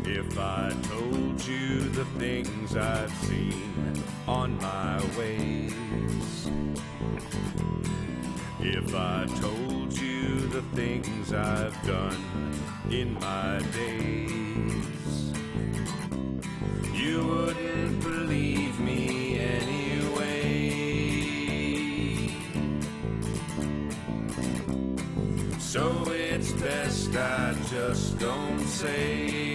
If I told you the things I've seen on my ways, if I told you the things I've done in my days, you wouldn't believe me anyway. So it's best I just don't say.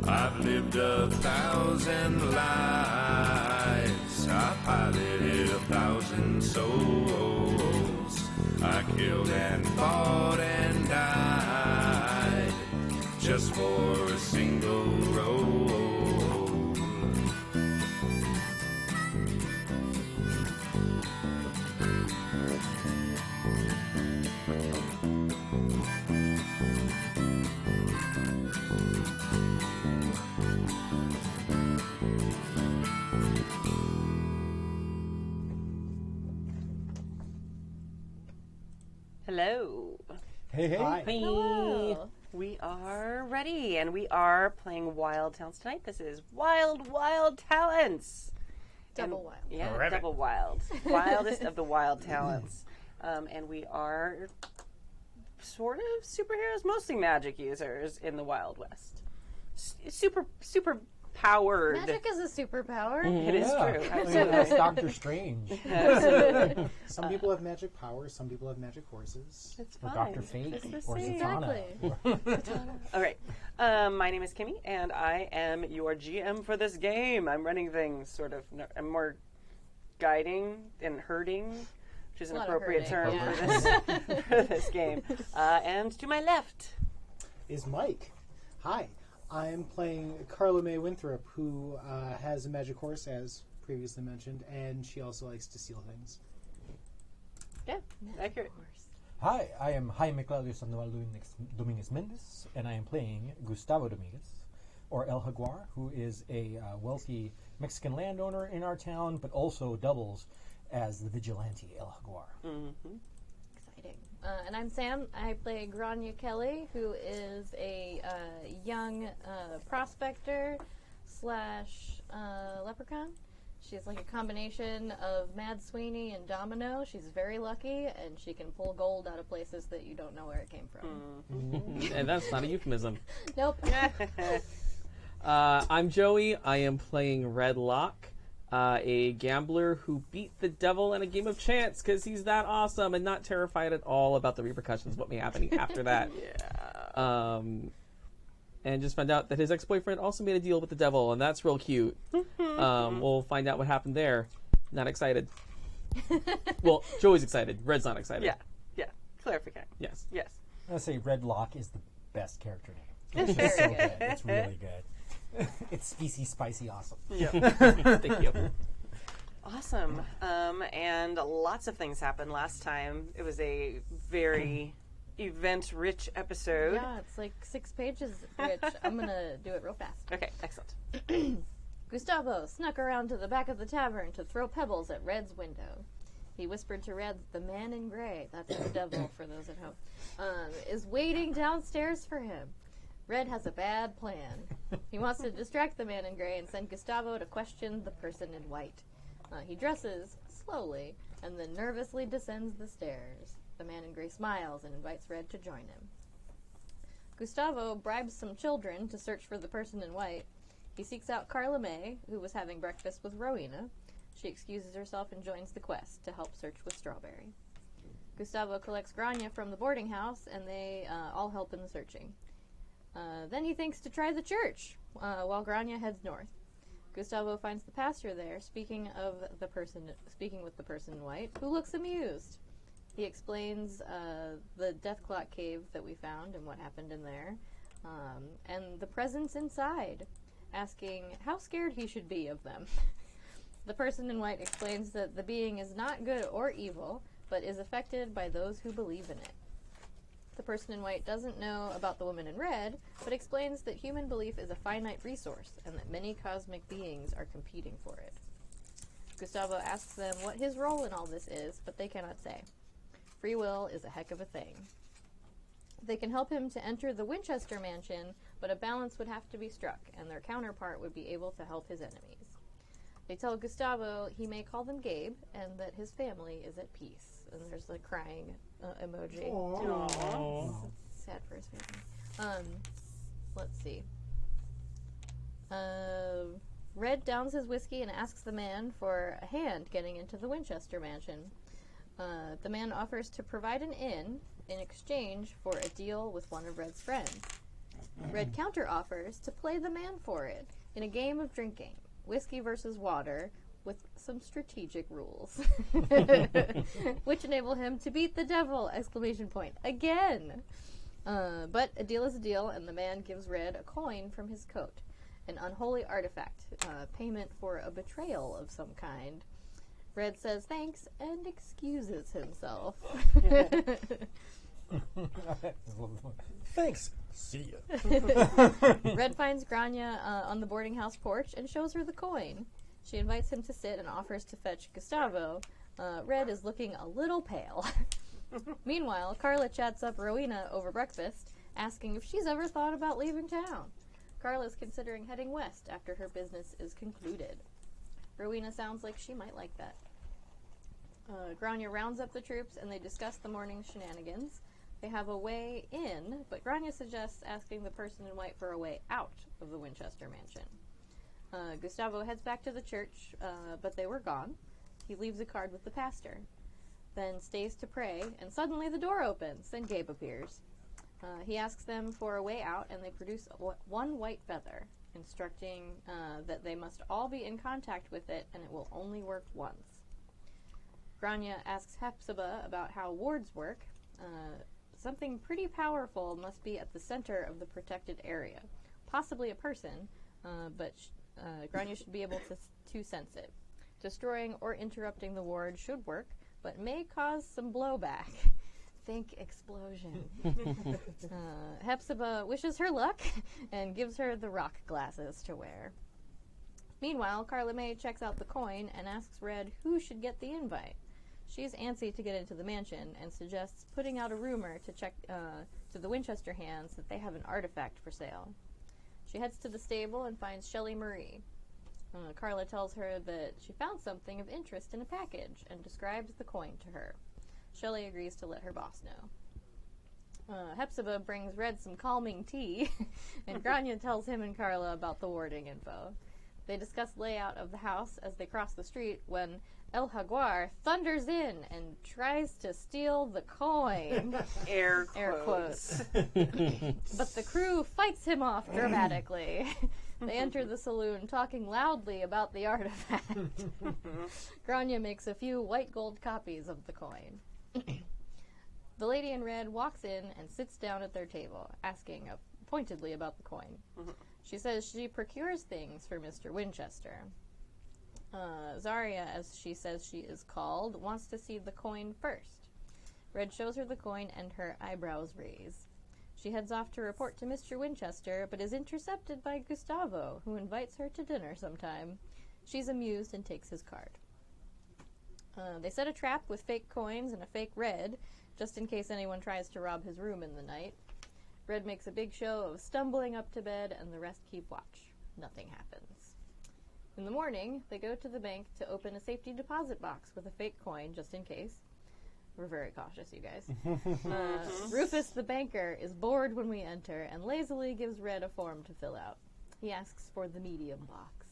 I've lived 1,000 lives, I piloted 1,000 souls, I killed and fought and died just for a single role. Hello. Hey, hey. Hi. Hello. We are ready, and we are playing Wild Towns tonight. This is Wild, Wild Talents. Double wild. Yeah, Ribbit. double wild. Wildest of the wild talents. And we are sort of superheroes, mostly magic users in the Wild West. Super powered. Magic is a superpower. It is true. I mean, Absolutely. that's Doctor Strange. Absolutely. Some people have magic powers, some people have magic horses. It's Or fine. Dr. Fate. It's the Or same. Zatanna. All right. My name is Kimi, and I am your GM for this game. I'm running things sort of. I'm more guiding and herding, which is an A lot of appropriate term herding, for this game. And to my left, Is Mike. Hi, I'm playing Carla May Winthrop, who has a magic horse, as previously mentioned, and she also likes to steal things. yeah, accurate. Hi, I am Jaime Claudio Sandoval Dominguez Mendez, and I am playing Gustavo Dominguez, or El Jaguar, who is a wealthy Mexican landowner in our town, but also doubles as the Vigilante El Jaguar. Exciting. And I'm Sam. I play Grianne Kelly, who is a young prospector slash leprechaun. She's like a combination of Mad Sweeney and Domino. She's very lucky, and she can pull gold out of places that you don't know where it came from. And that's not a euphemism. Nope. I'm Joey. I am playing Red Lock, a gambler who beat the devil in a game of chance because he's that awesome and not terrified at all about the repercussions of what may happen after that. And just found out that his ex-boyfriend also made a deal with the devil, and that's real cute. We'll find out what happened there. Not excited. Well, Joey's excited. Red's not excited. Yeah. Clarification. Yes. Yes. I'm going to say Red Lock is the best character name. It's It's so very good. It's really good. It's species spicy awesome. Yeah. Thank you. Awesome. And lots of things happened last time. It was a very event-rich episode. Yeah, it's like 6 pages, which I'm going to do it real fast. Okay, excellent. Gustavo snuck around to the back of the tavern to throw pebbles at Red's window. He whispered to Red, "The man in gray," that's the devil for those at home, is waiting downstairs for him. Red has a bad plan. He wants to distract the man in gray and send Gustavo to question the person in white. He dresses slowly and then nervously descends the stairs. The man in gray smiles and invites Red to join him. Gustavo bribes some children to search for the person in white. He seeks out Carla May, who was having breakfast with Rowena. She excuses herself and joins the quest to help search with Strawberry. Gustavo collects Grania from the boarding house, and they all help in the searching. Then he thinks to try the church, while Grania heads north. Gustavo finds the pastor there, speaking with the person in white, who looks amused. He explains the Death Clock cave that we found and what happened in there, and the presence inside, asking how scared he should be of them. The person in white explains that the being is not good or evil, but is affected by those who believe in it. The person in white doesn't know about the woman in red, but explains that human belief is a finite resource and that many cosmic beings are competing for it. Gustavo asks them what his role in all this is, but they cannot say. Free will is a heck of a thing. They can help him to enter the Winchester mansion, but a balance would have to be struck, and their counterpart would be able to help his enemies. They tell Gustavo he may call them Gabe, and that his family is at peace. And there's the crying emoji. Aww. It's sad for his family. Let's see. Red downs his whiskey and asks the man for a hand getting into the Winchester mansion. The man offers to provide an inn in exchange for a deal with one of Red's friends. Red counter-offers to play the man for it in a game of drinking, whiskey versus water, with some strategic rules, which enable him to beat the devil! ! Again! But a deal is a deal, and the man gives Red a coin from his coat, an unholy artifact, payment for a betrayal of some kind. Red says thanks and excuses himself. Thanks. See ya. Red finds Grania on the boarding house porch and shows her the coin. She invites him to sit and offers to fetch Gustavo. Red is looking a little pale. Meanwhile, Carla chats up Rowena over breakfast, asking if she's ever thought about leaving town. Carla's considering heading west after her business is concluded. Rowena sounds like she might like that. Grania rounds up the troops and they discuss the morning's shenanigans. They have a way in, but Grania suggests asking the person in white for a way out of the Winchester mansion. Gustavo heads back to the church, but they were gone. He leaves a card with the pastor, then stays to pray, and suddenly the door opens, and Gabe appears. He asks them for a way out, and they produce one white feather, instructing that they must all be in contact with it, and it will only work once. Grania asks Hepzibah about how wards work. Something pretty powerful must be at the center of the protected area. Possibly a person, but Grania should be able to sense it. Destroying or interrupting the ward should work, but may cause some blowback. Think explosion. Hepzibah wishes her luck and gives her the rock glasses to wear. Meanwhile, Carla May checks out the coin and asks Red who should get the invite. She's antsy to get into the mansion and suggests putting out a rumor to check to the Winchester hands that they have an artifact for sale. She heads to the stable and finds Shelley Marie. Carla tells her that she found something of interest in a package and describes the coin to her. Shelley agrees to let her boss know. Hepzibah brings Red some calming tea, and Grania tells him and Carla about the warding info. They discuss layout of the house as they cross the street when El Jaguar thunders in and tries to steal the coin. Air quotes. But the crew fights him off dramatically. They enter the saloon talking loudly about the artifact. Grania makes a few white gold copies of the coin. The lady in red walks in and sits down at their table, asking pointedly about the coin. She says she procures things for Mr. Winchester. Zarya, as she says she is called, wants to see the coin first. Red shows her the coin and her eyebrows raise. She heads off to report to Mr. Winchester, but is intercepted by Gustavo, who invites her to dinner sometime. She's amused and takes his card. They set a trap with fake coins and a fake Red, just in case anyone tries to rob his room in the night. Red makes a big show of stumbling up to bed, and the rest keep watch. Nothing happens. In the morning, they go to the bank to open a safety deposit box with a fake coin, just in case. We're very cautious, you guys. Rufus, the banker, is bored when we enter and lazily gives Red a form to fill out. He asks for the medium box.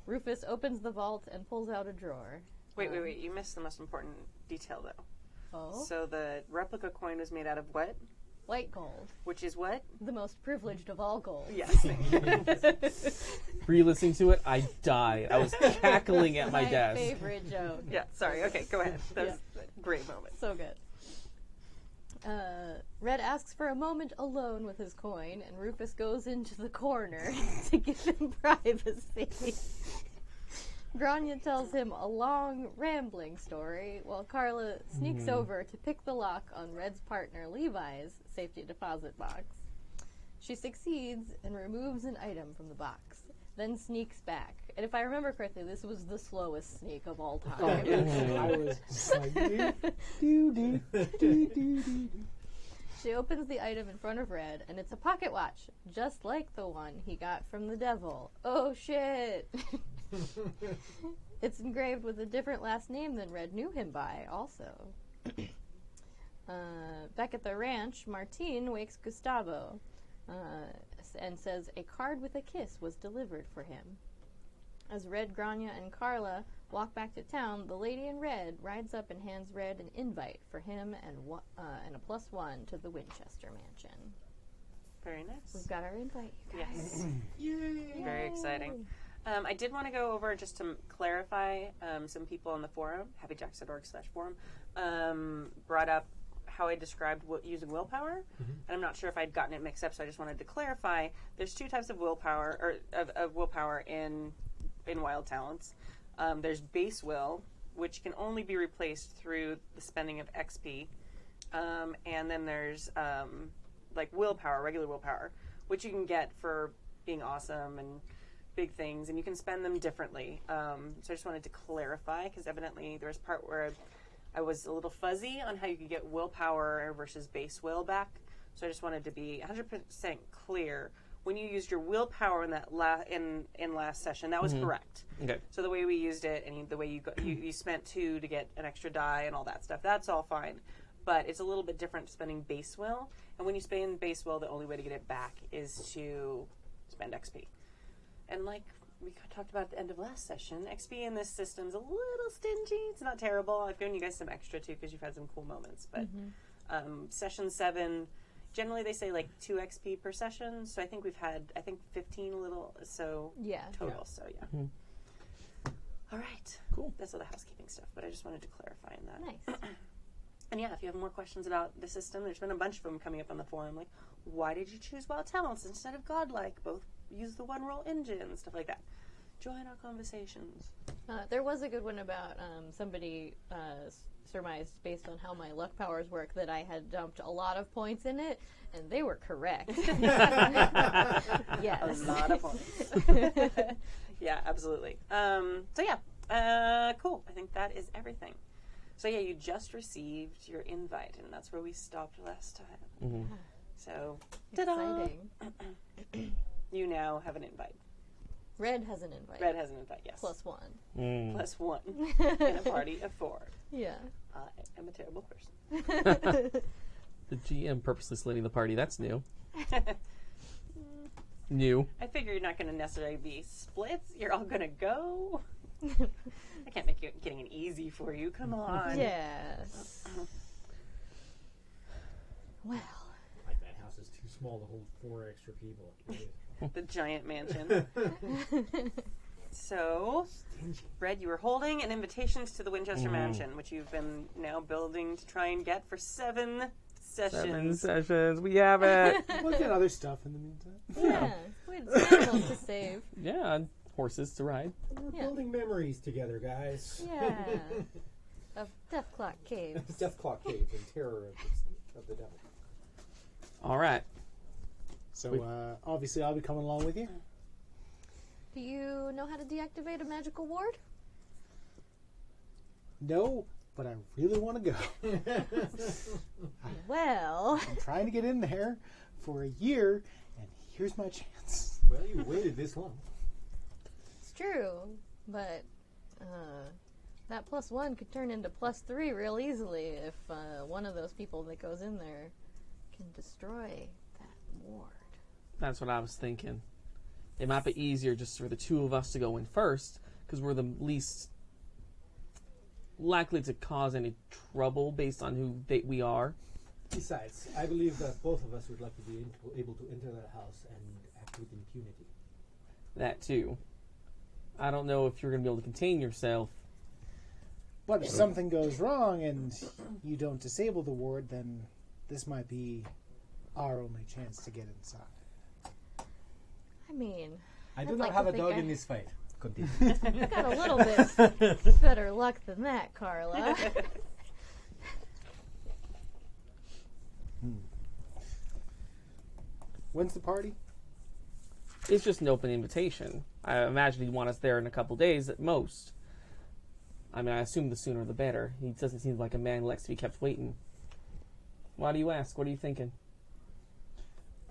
Rufus opens the vault and pulls out a drawer. Wait. You missed the most important detail, though. Oh? So the replica coin was made out of what? White gold. Which is what? The most privileged of all gold. Yes. Re-listening to it, I died. I was cackling at my desk. My favorite joke. Yeah, sorry. Okay, go ahead. That was a great moment. So good. Red asks for a moment alone with his coin, and Rufus goes into the corner to give him privacy. Grania tells him a long, rambling story, while Carla sneaks over to pick the lock on Red's partner Levi's safety deposit box. She succeeds and removes an item from the box. then sneaks back. And if I remember correctly, this was the slowest sneak of all time. I was just like, do. She opens the item in front of Red, and it's a pocket watch, just like the one he got from the devil. Oh, shit! It's engraved with a different last name than Red knew him by, also. Back at the ranch, Martine wakes Gustavo and says a card with a kiss was delivered for him. As Red, Grania, and Carla walk back to town, the lady in red rides up and hands Red an invite for him and a +1 to the Winchester mansion. Very nice. We've got our invite, you guys. Yes. Yay! Very exciting. I did want to go over, just to clarify, some people on the forum, happyjacks.org/forum, brought up how I described using willpower. And I'm not sure if I'd gotten it mixed up, so I just wanted to clarify. There's two types of willpower, or of willpower in Wild Talents. There's base will, which can only be replaced through the spending of XP. And then there's like willpower, regular willpower, which you can get for being awesome and big things, and you can spend them differently. So I just wanted to clarify, because evidently there was a part where I was a little fuzzy on how you could get willpower versus base will back. So I just wanted to be 100% clear. When you used your willpower in that in last session, that was correct. Okay. So the way we used it, and the way you spent 2 to get an extra die and all that stuff, that's all fine. But it's a little bit different spending base will. And when you spend base will, the only way to get it back is to spend XP. And like we talked about at the end of last session, XP in this system's a little stingy. It's not terrible. I've given you guys some extra too because you've had some cool moments. But session 7, generally they say like 2 XP per session. So I think we've had 15 total. So yeah. All right. Cool. That's all the housekeeping stuff. But I just wanted to clarify in that. Nice. And yeah, if you have more questions about the system, there's been a bunch of them coming up on the forum. Like, why did you choose Wild Talents instead of Godlike? Both use the one roll engine and stuff like that. Join our conversations. There was a good one about somebody surmised, based on how my luck powers work, that I had dumped a lot of points in it, and they were correct. Yes. A lot of points. Yeah, absolutely. So yeah, cool. I think that is everything. So yeah, you just received your invite, and that's where we stopped last time. So, ta-da! Exciting. You now have an invite. Red has an invite. Red has an invite, yes. +1. +1 in a party of 4. Yeah. I am a terrible person. The GM purposely splitting the party. That's new. New. I figure you're not going to necessarily be splits. You're all going to go. I can't make it getting it easy for you. Come on. Yes. Well. Like that house is too small to hold 4 extra people. The giant mansion. So, Red, you were holding an invitations to the Winchester Mansion, which you've been now building to try and get for 7 sessions. 7 sessions. We have it. We'll get other stuff in the meantime. Yeah. We had some animals to save. Yeah, and horses to ride. We're Yeah. building memories together, guys. Yeah. Of Death Clock Caves. Death Clock Cave and terror of the devil. All right. So obviously I'll be coming along with you. Do you know how to deactivate a magical ward? No, but I really want to go. Well. I'm trying to get in there for a year, and here's my chance. Well, you waited this long. It's true, but that +1 could turn into +3 real easily if one of those people that goes in there can destroy that ward. That's what I was thinking. It might be easier just for the 2 of us to go in first, because we're the least likely to cause any trouble based on who we are. Besides, I believe that both of us would like to be able to enter that house and act with impunity. That too. I don't know if you're going to be able to contain yourself. But if something goes wrong and you don't disable the ward, then this might be our only chance to get inside. I mean, I I'd do like not have to a think dog I- in this fight. Continue. I've got a little bit better luck than that, Carla. When's the party? It's just an open invitation. I imagine he'd want us there in a couple days at most. I mean, I assume the sooner the better. He doesn't seem like a man who likes to be kept waiting. Why do you ask? What are you thinking?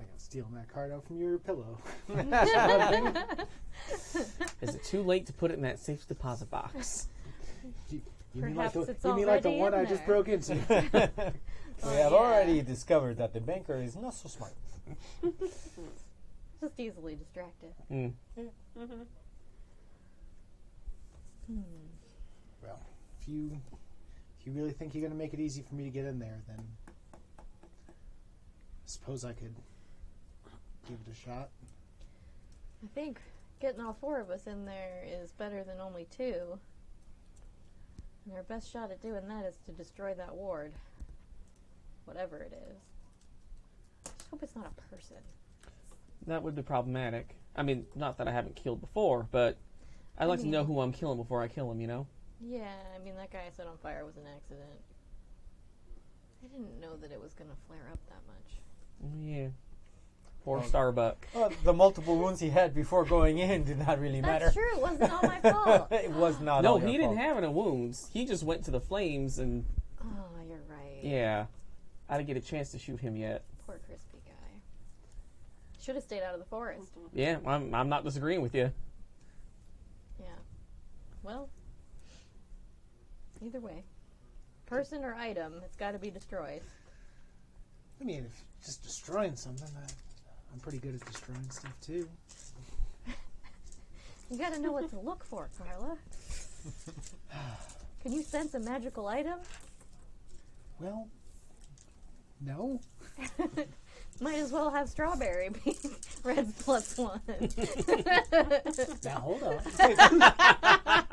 I got stealing that card out from your pillow. Is it too late to put it in that safe deposit box? You mean Perhaps like it's you mean like the already one in I just there. broke into? We have already discovered that the banker is not so smart. Just easily distracted. Mm. Well, if you really think you're going to make it easy for me to get in there, then I suppose I could give it a shot. I think getting all 4 of us in there is better than only 2. And our best shot at doing that is to destroy that ward. Whatever it is. I just hope it's not a person. That would be problematic. I mean, not that I haven't killed before, but I'd like to know who I'm killing before I kill him, you know? Yeah, I mean, that guy I set on fire was an accident. I didn't know that it was going to flare up that much. Yeah. Poor Starbuck. Well, the multiple wounds he had before going in did not really matter. That's true. It wasn't all my fault. It was not. No, all he your didn't fault. have any wounds. He just went to the flames and, Oh, you're right. yeah. I didn't get a chance to shoot him yet. Poor crispy guy. Should have stayed out of the forest. Yeah, I'm not disagreeing with you. Yeah. Well, either way. Person or item, it's got to be destroyed. I mean, if just destroying something, I'm pretty good at destroying stuff too. You got to know what to look for, Carla. Can you sense a magical item? Well, no. Might as well have strawberry be red's +1. Now hold on.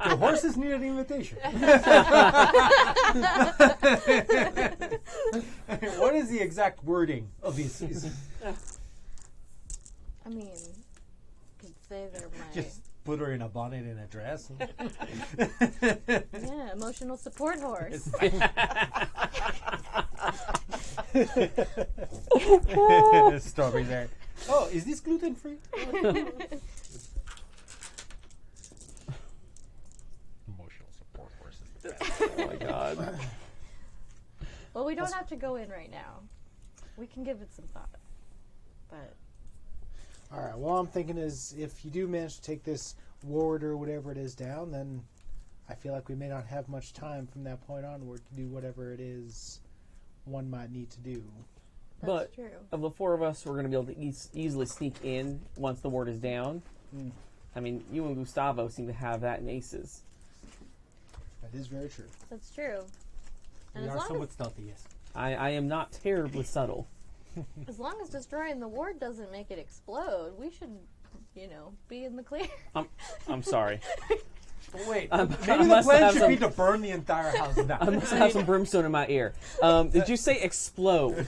The horses need an invitation. What is the exact wording of these? I mean, you could say they're my Just put her in a bonnet and a dress. emotional support horse. Strawberry there. Oh, is this gluten free? Emotional support horses. Oh my god. Well, we don't have to go in right now. We can give it some thought. But All right. Well, I'm thinking is if you do manage to take this ward or whatever it is down, then I feel like we may not have much time from that point onward to do whatever it is one might need to do. that's But true. of the 4 of us, we're going to be able to easily sneak in once the ward is down. I mean, you and Gustavo seem to have that in aces. That is very true. That's true. And We as are long somewhat stealthy, yes. I am not terribly subtle. as long as destroying the ward doesn't make it explode, we should, be in the clear. I'm sorry. Wait, I maybe the must plan have should some- be to burn the entire house down. I must have some brimstone in my ear. Did you say explode?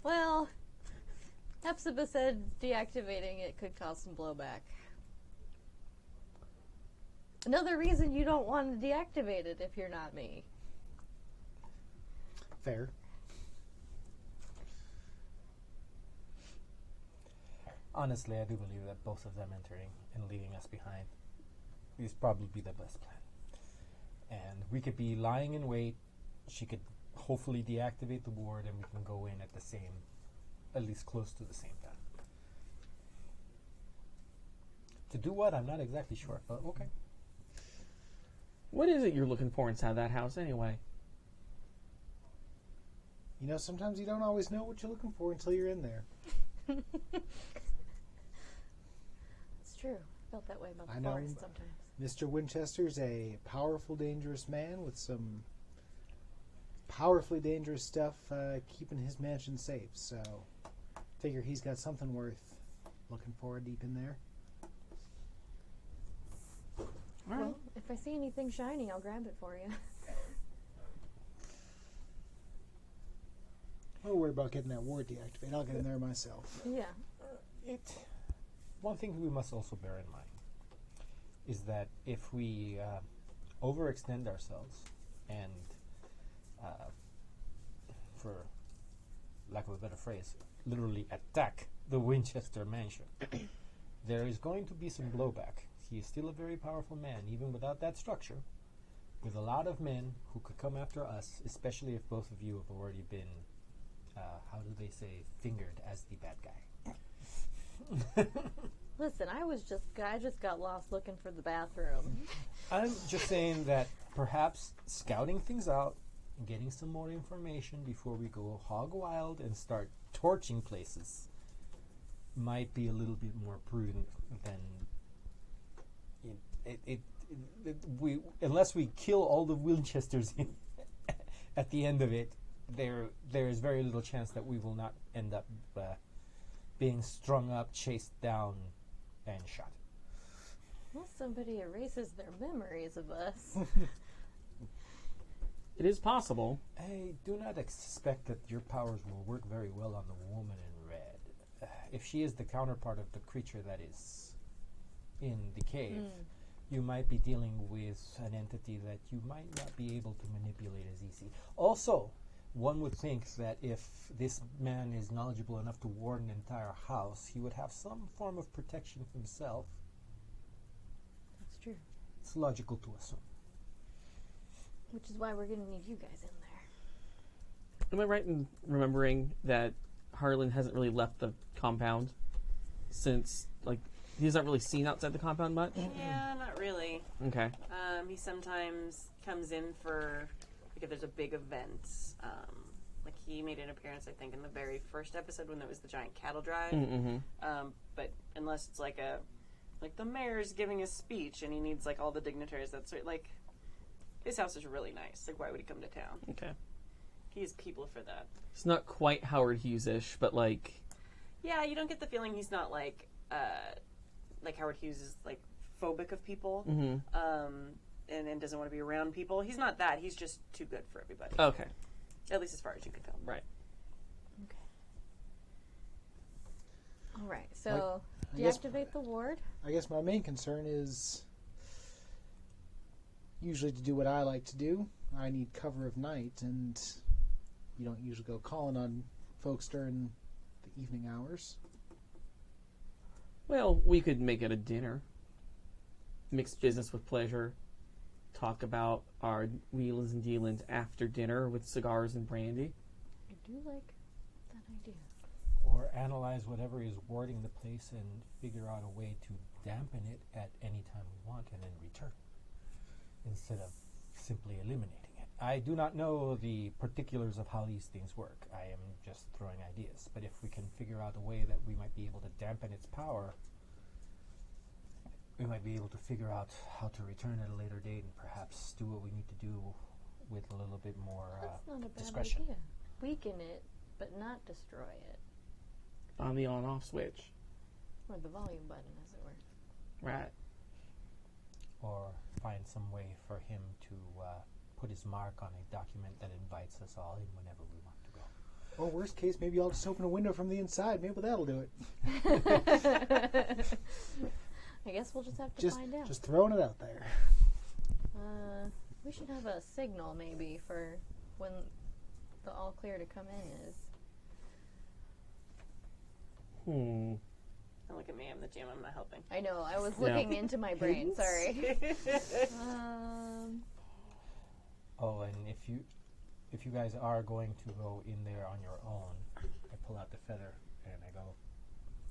Well, Hepzibah said deactivating it could cause some blowback. Another reason you don't want to deactivate it if you're not me. Fair. Honestly, I do believe that both of them entering and leaving us behind is probably the best plan. And we could be lying in wait. She could hopefully deactivate the ward, and we can go in at at least close to the same time. To do what? I'm not exactly sure, but okay. What is it you're looking for inside that house anyway? Sometimes you don't always know what you're looking for until you're in there. It's true. I felt that way about I the know. forest sometimes. Mr. Winchester's a powerful, dangerous man with some powerfully dangerous stuff keeping his mansion safe. So, figure he's got something worth looking for deep in there. Well, if I see anything shiny, I'll grab it for you. Don't worry about getting that ward deactivated. I'll get in there myself. Yeah. One thing we must also bear in mind is that if we overextend ourselves and, for lack of a better phrase, literally attack the Winchester mansion. There is going to be some blowback. He is still a very powerful man, even without that structure, with a lot of men who could come after us, especially if both of you have already been, how do they say, fingered as the bad guy. Listen, I just got lost looking for the bathroom. I'm just saying that perhaps scouting things out and getting some more information before we go hog wild and start torching places might be a little bit more prudent than we unless we kill all the Winchesters at the end of it. There is very little chance that we will not end up being strung up, chased down, and shot. Unless somebody erases their memories of us. It is possible. I do not expect that your powers will work very well on the woman in red. If she is the counterpart of the creature that is in the cave, you might be dealing with an entity that you might not be able to manipulate as easy. Also, one would think that if this man is knowledgeable enough to ward an entire house, he would have some form of protection himself. That's true. It's logical to assume. Which is why we're going to need you guys in there. Am I right in remembering that Harlan hasn't really left the compound since, like, he's not really seen outside the compound much? Yeah, not really. Okay. He sometimes comes in for, like, if there's a big event. Like, he made an appearance, I think, in the very first episode when there was the giant cattle drive. Mm-hmm. But unless it's like the mayor's giving a speech and he needs, like, all the dignitaries, that's like, his house is really nice. Like, why would he come to town? Okay. He has people for that. It's not quite Howard Hughes-ish, but, like... Yeah, you don't get the feeling he's not, like Howard Hughes is, like, phobic of people. And doesn't want to be around people. He's not that. He's just too good for everybody. Okay. At least as far as you can tell. Right. Okay. All right. So, deactivate the ward. I guess my main concern is usually to do what I like to do. I need cover of night, and you don't usually go calling on folks during the evening hours. Well, we could make it a dinner. Mix business with pleasure. Talk about our wheelings and dealings after dinner with cigars and brandy. I do like that idea. Or analyze whatever is warding the place and figure out a way to dampen it at any time we want and then return, instead of simply eliminating it. I do not know the particulars of how these things work. I am just throwing ideas. But if we can figure out a way that we might be able to dampen its power, we might be able to figure out how to return at a later date and perhaps do what we need to do with a little bit more That's not a bad discretion. idea. Weaken it, but not destroy it. On the on-off switch. Or the volume button, as it were. Right. Or find some way for him to put his mark on a document that invites us all in whenever we want to go. Or worst case, maybe I'll just open a window from the inside. Maybe that'll do it. I guess we'll just have to find out. Just throwing it out there. We should have a signal maybe for when the all clear to come in is. Don't look at me. I'm the GM. I'm not helping. I know. I was looking into my brain. Sorry. Oh, and if you guys are going to go in there on your own, I pull out the feather and I go,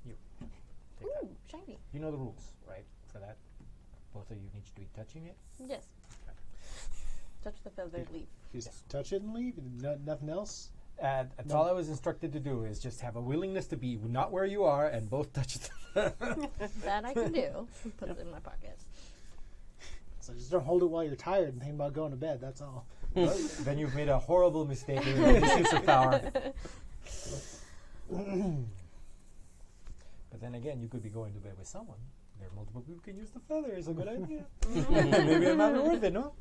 you take that. Ooh, shiny. You know the rules, right? For that, both of you need to be touching it. Yes. Touch the feather, leave. Just touch it and leave. Nothing else. That's all I was instructed to do, is just have a willingness to be not where you are and both touch it. That I can do. Put it in my pocket. So just don't hold it while you're tired and think about going to bed. That's all. Well, then you've made a horrible mistake in your misuse of power. But then again, you could be going to bed with someone. There are multiple people who can use the feather. It's a good idea. Maybe it might be worth it, no?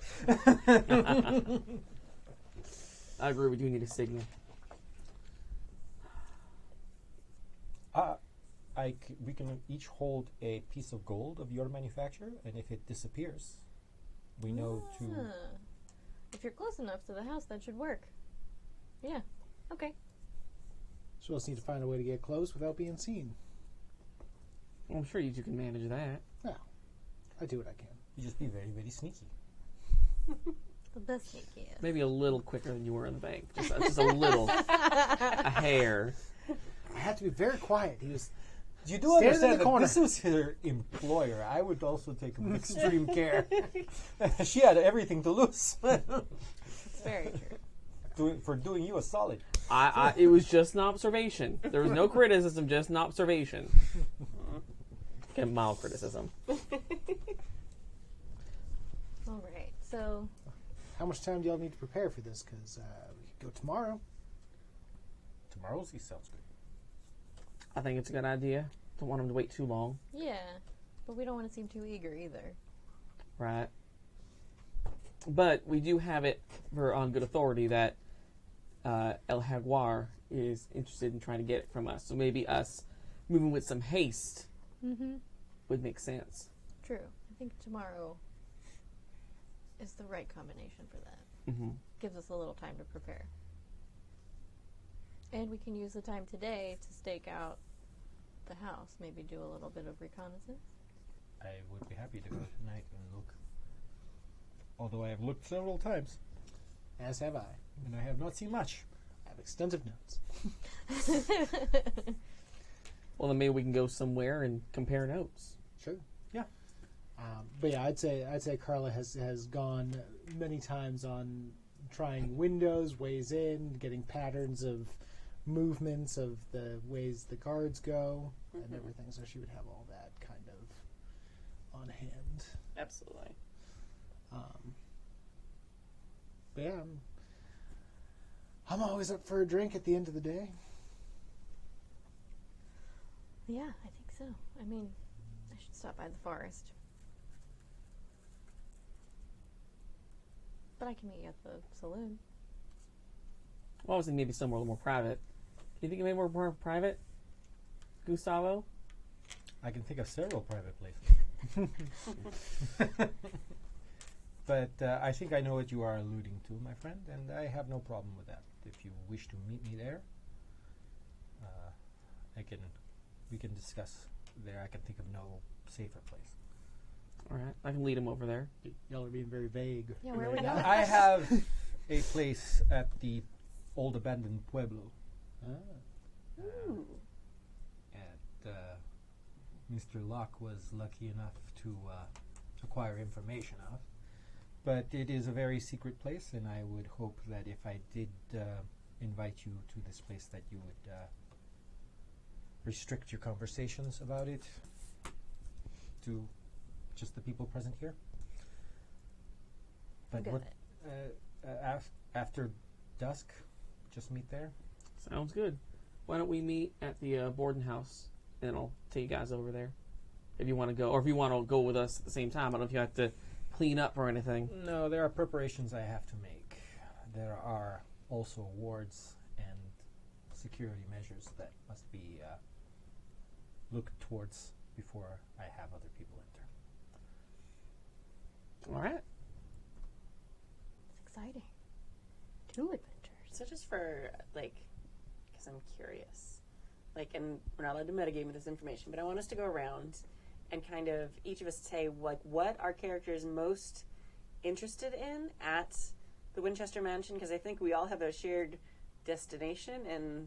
I agree. We do need a signal. We can each hold a piece of gold of your manufacture, and if it disappears, we know to... If you're close enough to the house, that should work. Yeah. Okay. So we'll just need to find a way to get close without being seen. I'm sure you two can manage that. Yeah, I do what I can. You just be very, very sneaky. The sneakiest. Maybe a little quicker than you were in the bank. Just a little. A hair. I had to be very quiet. He was You do Stand in understand the that corner. this was her employer. I would also take extreme care. She had everything to lose It's very true. for doing you a solid. It was just an observation. There was no criticism, just an observation. Get mild criticism. All right. So How much time do y'all need to prepare for this? Because we could go tomorrow. Tomorrow's he sounds good. I think it's a good idea. Don't want him to wait too long. yeah, but we don't want to seem too eager either. Right. But we do have it on good authority that El Jaguar is interested in trying to get it from us. So maybe us moving with some haste would make sense. True. I think tomorrow is the right combination for that. Mm-hmm. Gives us a little time to prepare. And we can use the time today to stake out the house, maybe do a little bit of reconnaissance. I would be happy to go tonight and look. Although I have looked several times, As have I. and I have not seen much. I have extensive notes. Well, then maybe we can go somewhere and compare notes. Sure. Yeah. But yeah, I'd say Carla has gone many times on trying windows, ways in, getting patterns of movements of the ways the guards go and everything. So she would have all that kind of on hand. Absolutely. But yeah, I'm always up for a drink at the end of the day. Yeah, I think so. I mean, I should stop by the forest. But I can meet you at the saloon. Well, I was thinking maybe somewhere a little more private. Do you think maybe more private, Gustavo? I can think of several private places. But I think I know what you are alluding to, my friend, and I have no problem with that. If you wish to meet me there, we can discuss there. I can think of no safer place. All right, I can lead him over there. Y'all are being very vague. Yeah, where are we right going? now. I have a place at the old abandoned pueblo. Ooh. And Mr. Locke was lucky enough to acquire information of. But it is a very secret place, and I would hope that if I did invite you to this place that you would restrict your conversations about it to just the people present here. But Got what after dusk, just meet there. Sounds good. Why don't we meet at the boarding house, and I'll take you guys over there if you want to go, or if you want to go with us at the same time. I don't know if you have to clean up or anything. No, there are preparations I have to make. There are also wards and security measures that must be looked towards before I have other people enter. All right. It's exciting. 2 adventures. So just for, like, because I'm curious, like, and we're not allowed to metagame with this information, but I want us to go around and kind of each of us say, like, what our character is most interested in at the Winchester Mansion, because I think we all have a shared destination and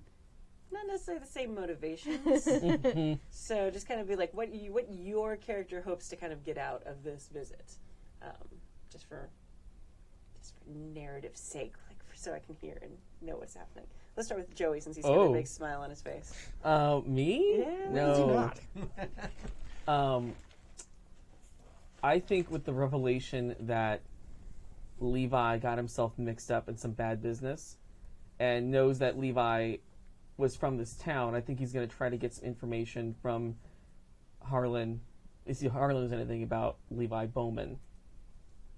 not necessarily the same motivations. So just kind of be like, what your character hopes to kind of get out of this visit, just for narrative's sake, like so I can hear and know what's happening. Let's start with Joey, since he's got a big smile on his face. Me? Yeah. No. I think with the revelation that Levi got himself mixed up in some bad business and knows that Levi was from this town, I think he's going to try to get some information from Harlan. See if Harlan knows anything about Levi Bowman.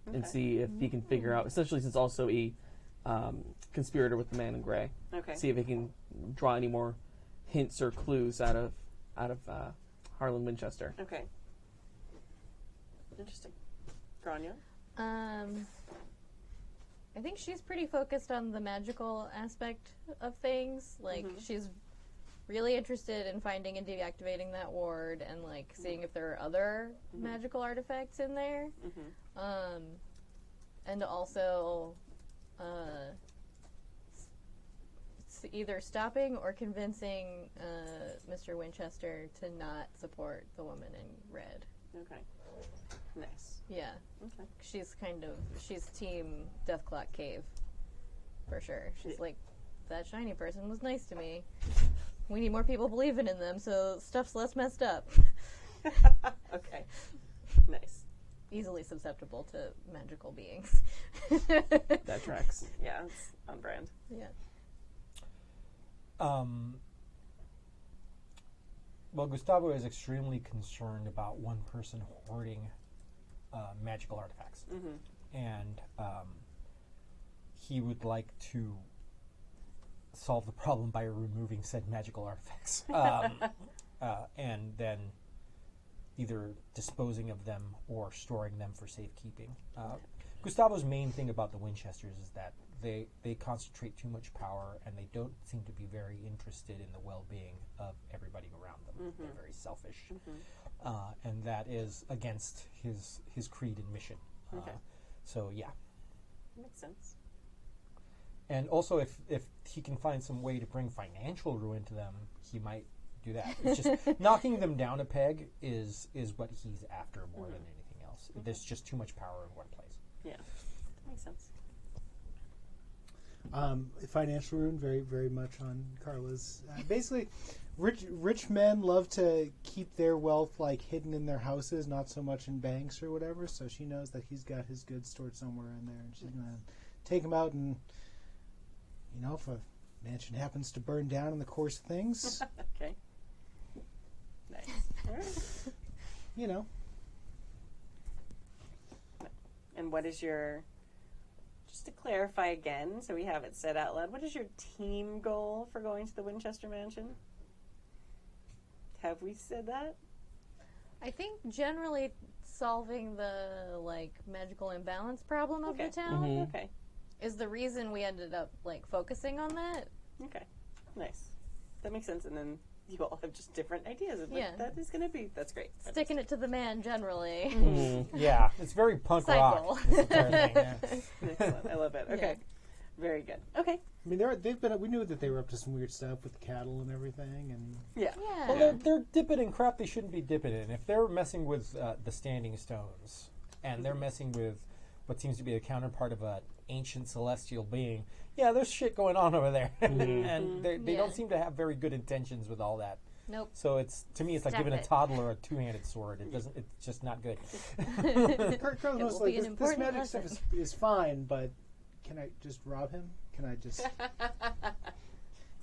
And Okay. see if he can figure out, essentially since also a conspirator with the man in gray. Okay. See if he can draw any more hints or clues out of Harlan Winchester. Okay. Interesting. Grania? I think she's pretty focused on the magical aspect of things. Like, she's really interested in finding and deactivating that ward and like seeing if there are other magical artifacts in there. And also either stopping or convincing Mr. Winchester to not support the woman in red. Okay. Nice. Yeah. Okay. She's team Deathclock Cave. For sure. She's like, that shiny person was nice to me. We need more people believing in them, so stuff's less messed up. Okay. Nice. Easily susceptible to magical beings. That tracks. Yeah, it's on brand. Yeah. Well, Gustavo is extremely concerned about one person hoarding magical artifacts. And he would like to solve the problem by removing said magical artifacts. And then either disposing of them or storing them for safekeeping. Gustavo's main thing about the Winchesters is that they concentrate too much power and they don't seem to be very interested in the well-being of everybody around them. They're very selfish. And that is against his creed and mission. So, yeah. Makes sense. And also, if he can find some way to bring financial ruin to them, he might do that. It's just knocking them down a peg is what he's after more than anything else. There's just too much power in one place. Yeah. Makes sense. Financial ruin, very, very much on Carla's. Basically, rich men love to keep their wealth like hidden in their houses, not so much in banks or whatever. So she knows that he's got his goods stored somewhere in there, and she's gonna take him out and, if a mansion happens to burn down in the course of things, Okay. Nice. All right. And what is your, just to clarify again, so we have it said out loud, what is your team goal for going to the Winchester Mansion? Have we said that? I think generally solving the magical imbalance problem of the town Okay. is the reason we ended up focusing on that. Okay. Nice. That makes sense. And then you all have just different ideas of what that is going to be. That's great. Sticking it to the man generally. Yeah, it's very punk rock. This entire thing. Yeah. Excellent. I love it. Okay. Very good. Okay. I mean, we knew that they were up to some weird stuff with the cattle and everything, and Yeah. Well, they're dipping in crap they shouldn't be dipping in. If they're messing with the standing stones, and they're messing with what seems to be the counterpart of an ancient celestial being, there's shit going on over there. And they don't seem to have very good intentions with all that. Nope. So it's like Stop giving it. a toddler a two-handed sword. It's just not good. Carla's will mostly be an this important magic lesson. stuff is fine, but can I just rob him? Can I just...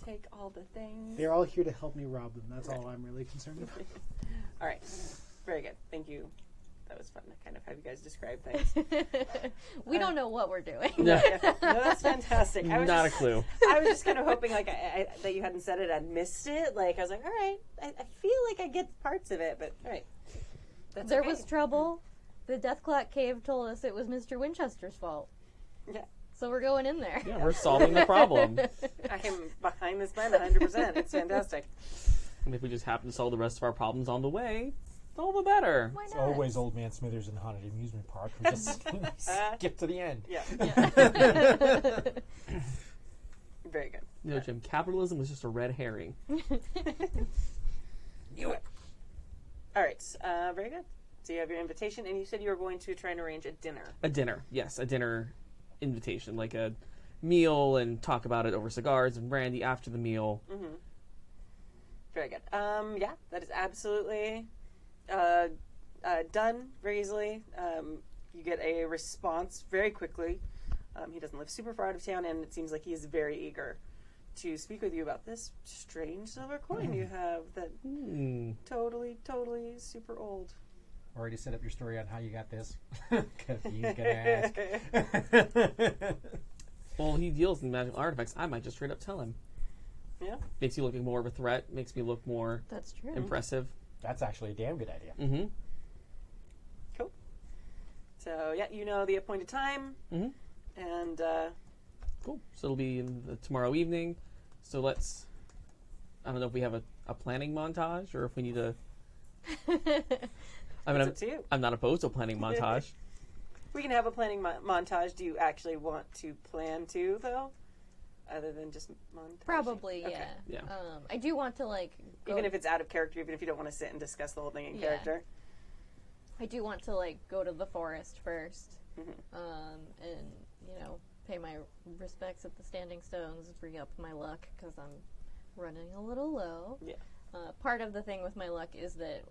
Take all the things. They're all here to help me rob them. That's all I'm really concerned about. All right. Very good. Thank you. That was fun to kind of have you guys describe things. We don't know what we're doing. No, that's fantastic. Not a clue. I was just kind of hoping that you hadn't said it, I'd missed it. I was like, all right, I feel like I get parts of it, but all right. There was trouble. The Deathclock Cave told us it was Mr. Winchester's fault. Yeah. So we're going in there. Yeah, we're solving the problem. I am behind this plan 100%. It's fantastic. And if we just happen to solve the rest of our problems on the way, all the better. Why It's not? always Old Man Smithers in the Haunted Amusement Park. We just skip to the end. Yeah. Very good. Jim, capitalism was just a red herring. Knew it. All right. Very good. So you have your invitation, and you said you were going to try and arrange a dinner. A dinner, yes, a dinner invitation, like a meal, and talk about it over cigars and brandy after the meal. Very good. Yeah, that is absolutely done very easily. You get a response very quickly. He doesn't live super far out of town, and it seems like he is very eager to speak with you about this strange silver coin you have that totally super old. Already set up your story on how you got this, because he's gonna ask. Well, he deals in magical artifacts. I might just straight up tell him. Yeah. Makes you look more of a threat. Makes me look more That's true. impressive. That's actually a damn good idea. Mm-hmm. Cool. So, yeah, you know the appointed time. Mhm. And, Cool. So it'll be tomorrow evening. So let's I don't know if we have a planning montage or if we need to. I mean, It's up to you. I'm not opposed to a planning montage. We can have a planning montage. Do you actually want to plan too, though? Other than just montage? Probably, Okay. Yeah. I do want to like go, Even if it's out of character, even if you don't want to sit and discuss the whole thing in Yeah. character. I do want to like go to the forest first, Mm-hmm. and pay my respects at the Standing Stones, bring up my luck because I'm running a little low. Yeah. Part of the thing with my luck is that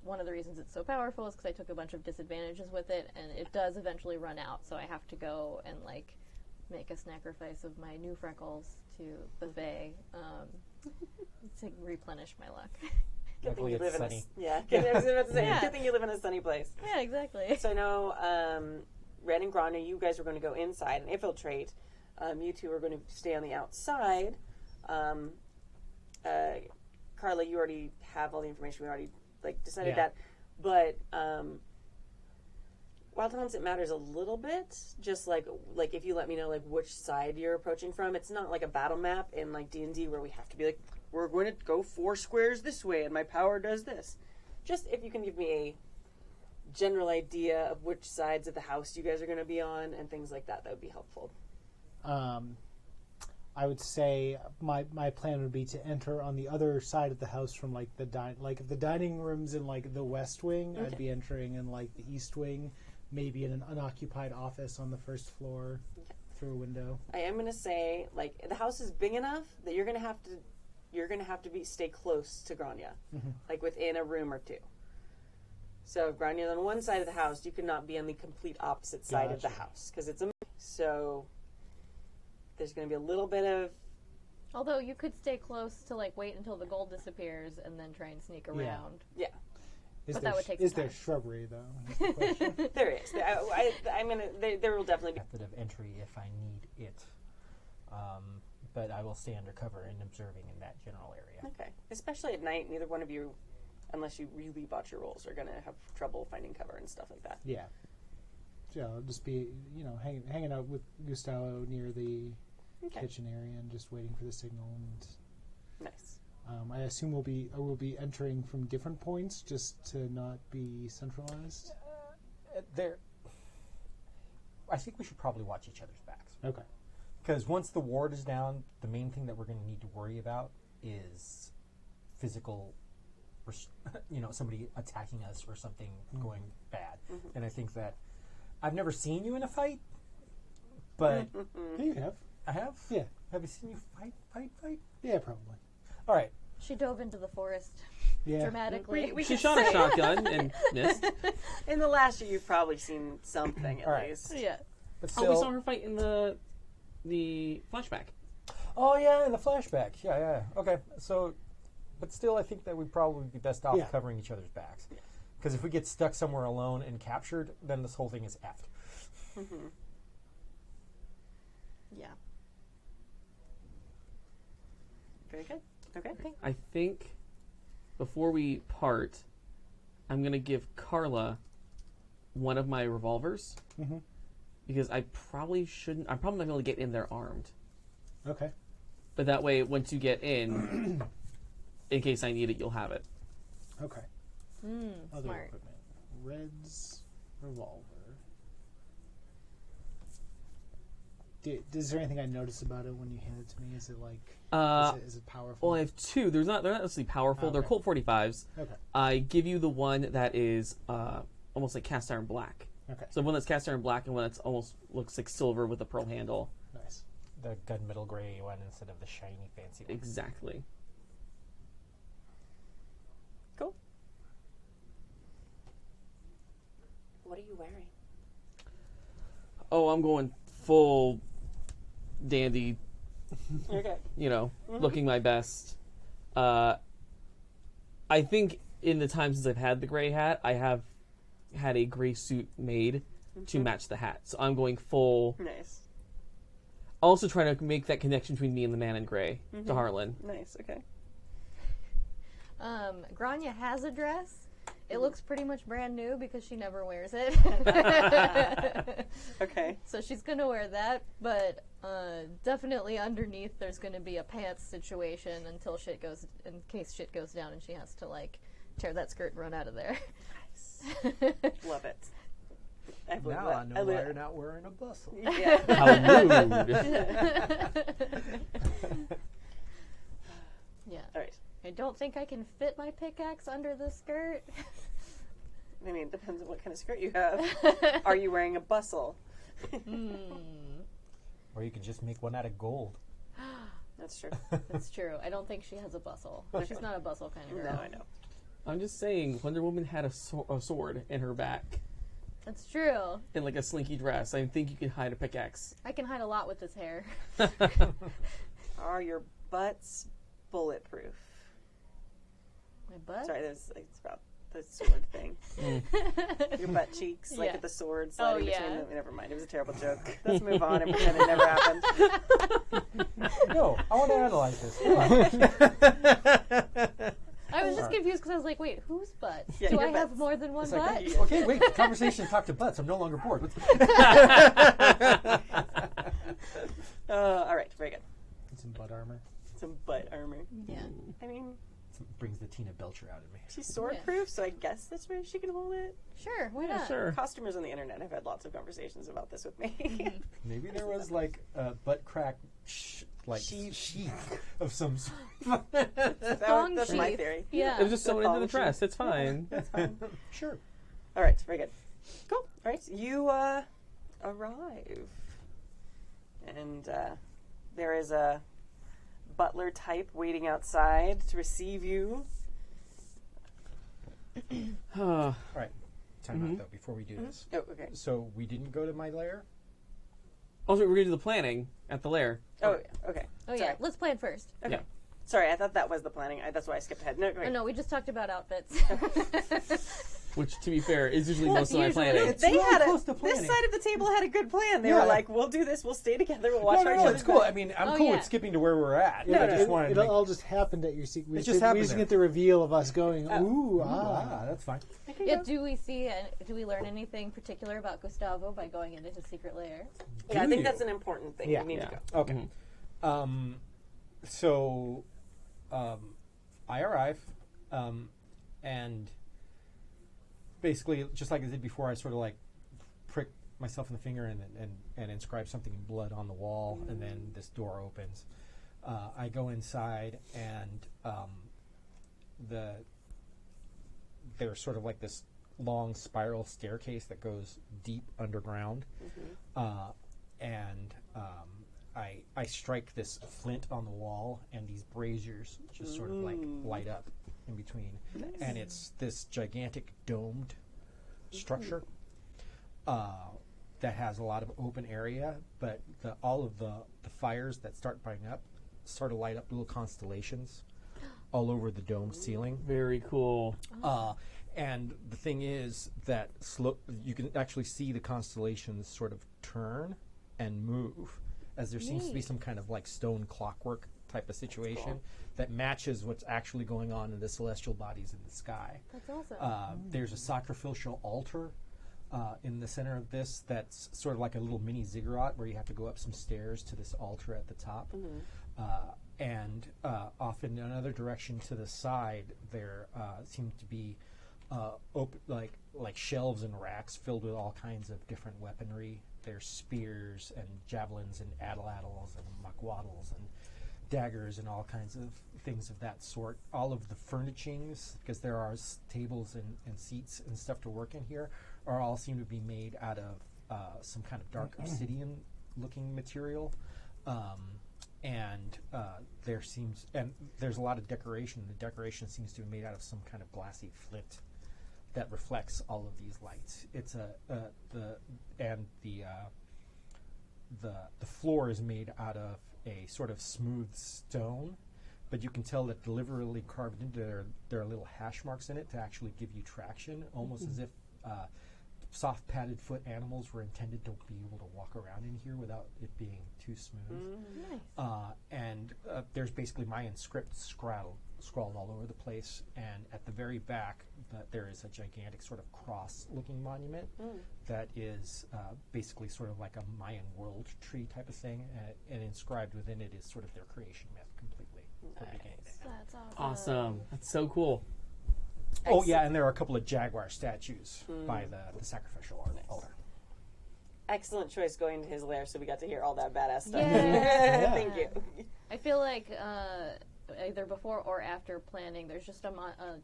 one of the reasons it's so powerful is because I took a bunch of disadvantages with it, and it does eventually run out. So I have to go and like make a sacrifice of my new freckles to the Fae to replenish my luck. Good thing Luckily you it's live in sunny. I was about to say, Yeah. good thing you live in a sunny place. Yeah, exactly. So I know Red and Grania, you guys are going to go inside and infiltrate. You two are going to stay on the outside. Carla, you already have all the information. We already decided Yeah. that. But Wild Talents, it matters a little bit. Just like if you let me know which side you're approaching from. It's not like a battle map in D&D where we have to be like, we're going to go 4 squares this way and my power does this. Just if you can give me a general idea of which sides of the house you guys are going to be on and things like that, that would be helpful. I would say my plan would be to enter on the other side of the house from if the dining room's in the west wing, Okay. I'd be entering in the east wing, maybe in an unoccupied office on the first floor through a window. I am going to say the house is big enough that you're going to have to stay close to Grania, within a room or 2. So if Grania's on one side of the house, you cannot be on the complete opposite side of the Gotcha. house because it's so there's going to be a little bit of Although you could stay close to wait until the gold disappears and then try and sneak around. yeah. But that would take Is some there time. shrubbery though? Is the question. There is. I'm gonna. There will definitely be. Method of entry if I need it. But I will stay undercover and observing in that general area. Okay. Especially at night, neither one of you, unless you really botch your rolls, are going to have trouble finding cover and stuff like that. Yeah. So I'll just be, hanging out with Gustavo near the Okay. kitchen area and just waiting for the signal. And Nice. I assume we'll be entering from different points just to not be centralized. I think we should probably watch each other's backs. Okay. Because once the ward is down, the main thing that we're going to need to worry about is physical, somebody attacking us or something going bad. And I think that I've never seen you in a fight, but Yeah, you have. I have. Yeah. Have you seen you fight? Yeah, probably. All right. She dove into the forest Yeah. dramatically. We She can shot a say- shotgun and missed. In the last year, you've probably seen something at All right. least. Yeah. But Oh, still, we saw her fight in the flashback. Oh yeah, in the flashback. Yeah. Okay. So, but still, I think that we'd probably be best off Yeah. covering each other's backs. Because if we get stuck somewhere alone and captured, then this whole thing is effed. Yeah. Very good. Okay. I think before we part, I'm going to give Carla one of my revolvers. Because I probably shouldn't. I'm probably not going to get in there armed. Okay. But that way, once you get in, in case I need it, you'll have it. Okay. Other Smart. equipment. Red's revolver. Is there anything I notice about it when you hand it to me? Is it is it powerful? Well, I have 2. They're not necessarily powerful. They're Okay. Colt 45s. Okay. I give you the one that is almost like cast iron black. Okay. So one that's cast iron black and one that's almost looks like silver with a pearl handle. Nice. The gunmetal gray one instead of the shiny fancy one. Exactly. Cool. What are you wearing? Oh, I'm going full dandy, Okay. looking my best. I think in the time since I've had the gray hat, I have had a gray suit made to match the hat. So I'm going full. Nice. Also trying to make that connection between me and the man in gray to Harlan. Nice. Okay. Grania has a dress. It looks pretty much brand new because she never wears it. Okay. So she's gonna wear that, but definitely underneath there's gonna be a pants situation in case shit goes down and she has to like tear that skirt and run out of there. Love it. I believe Now that. I know why you're not wearing a bustle. Yeah. How rude. Yeah. All right. I don't think I can fit my pickaxe under the skirt. I mean, it depends on what kind of skirt you have. Are you wearing a bustle? Or you could just make one out of gold. That's true. That's true. I don't think she has a bustle. She's not a bustle kind of No, girl. I know. I'm just saying, Wonder Woman had a sword in her back. That's true. In like a slinky dress. I think you can hide a pickaxe. I can hide a lot with this hair. Are your butts bulletproof? My butt? Sorry, it's about the sword thing. Your butt cheeks, like Yeah. at the sword sliding between yeah. them. Never mind, it was a terrible joke. Let's move on and pretend it never happened. No, I want to analyze this. I was just confused because I was like, wait, whose butt? Yeah, Do your I have butts. more than one It's butt? like, okay, wait, conversation talk to butts. I'm no longer bored. All right, very good. Some butt armor. Some butt armor. Yeah. I mean, Brings the Tina Belcher out of me. she's sword-proof, so I guess that's where she can hold it. Sure, why not? Sure. Costumers on the internet have had lots of conversations about this with me. Maybe there was like a butt crack sheath of some sort. Thong That's my sheath. theory. Yeah. It was just sewn into the thong dress. It's fine. Sure. All right, very good. Cool. All right, you arrive, and there is a butler type waiting outside to receive you. All right. Time out, though, before we do this. Oh, okay. So we didn't go to my lair? Also, we're going to do the planning at the lair. Oh, yeah. Okay. Oh, yeah. Sorry. Let's plan first. Okay. Yeah. Sorry, I thought that was the planning. That's why I skipped ahead. No, go Oh, ahead. no, we just talked about outfits. Which, to be fair, is usually most of my usually planning. It's They really had close to this planning. side of the table had a good plan. They Yeah. were like, "We'll do this. We'll stay together. We'll watch No, our no, each it's other's cool. back." I mean, I'm Oh, cool yeah. with skipping to where we're at. No, I no, just wanted to It make... all just happened at your secret. It just happened We just there. get the reveal of us going, ooh, that's fine. Yeah, do we learn anything particular about Gustavo by going into his secret lair? Yeah, I Do think you? that's an important thing. Yeah. You need to Yeah. go. Okay. So, I arrive, and basically, just like I did before, I sort of like prick myself in the finger and inscribe something in blood on the wall, and then this door opens. I go inside, and there's sort of like this long spiral staircase that goes deep underground, and I strike this flint on the wall, and these braziers just sort of like light up in between, and it's this gigantic domed structure that has a lot of open area, but all of the fires that start burning up sort of light up little constellations all over the domed ceiling. Very cool. And the thing is that you can actually see the constellations sort of turn and move, as there seems to be some kind of like stone clockwork type of situation that matches what's actually going on in the celestial bodies in the sky. That's awesome. There's a sacrificial altar in the center of this that's sort of like a little mini ziggurat where you have to go up some stairs to this altar at the top. And off in another direction to the side, there seem to be open, like shelves and racks filled with all kinds of different weaponry. There's spears and javelins and atlatls and makwaddles and daggers and all kinds of things of that sort. All of the furnishings, because there are tables and seats and stuff to work in here, all seem to be made out of some kind of dark obsidian-looking material. And there's a lot of decoration. The decoration seems to be made out of some kind of glassy flint that reflects all of these lights. It's the floor is made out of a sort of smooth stone, but you can tell that deliberately carved into there are little hash marks in it to actually give you traction, almost as if soft padded foot animals were intended to be able to walk around in here without it being too smooth. Nice. And there's basically Mayan script scrawled all over the place. And at the very back, there is a gigantic sort of cross-looking monument that is basically sort of like a Mayan world tree type of thing. And inscribed within it is sort of their creation myth completely. from beginning to end. That's awesome. Awesome. That's so cool. Oh, yeah, and there are a couple of Jaguar statues by the sacrificial altar. Excellent choice going to his lair, so we got to hear all that badass stuff. Yeah. Thank you. I feel like either before or after planning, there's just a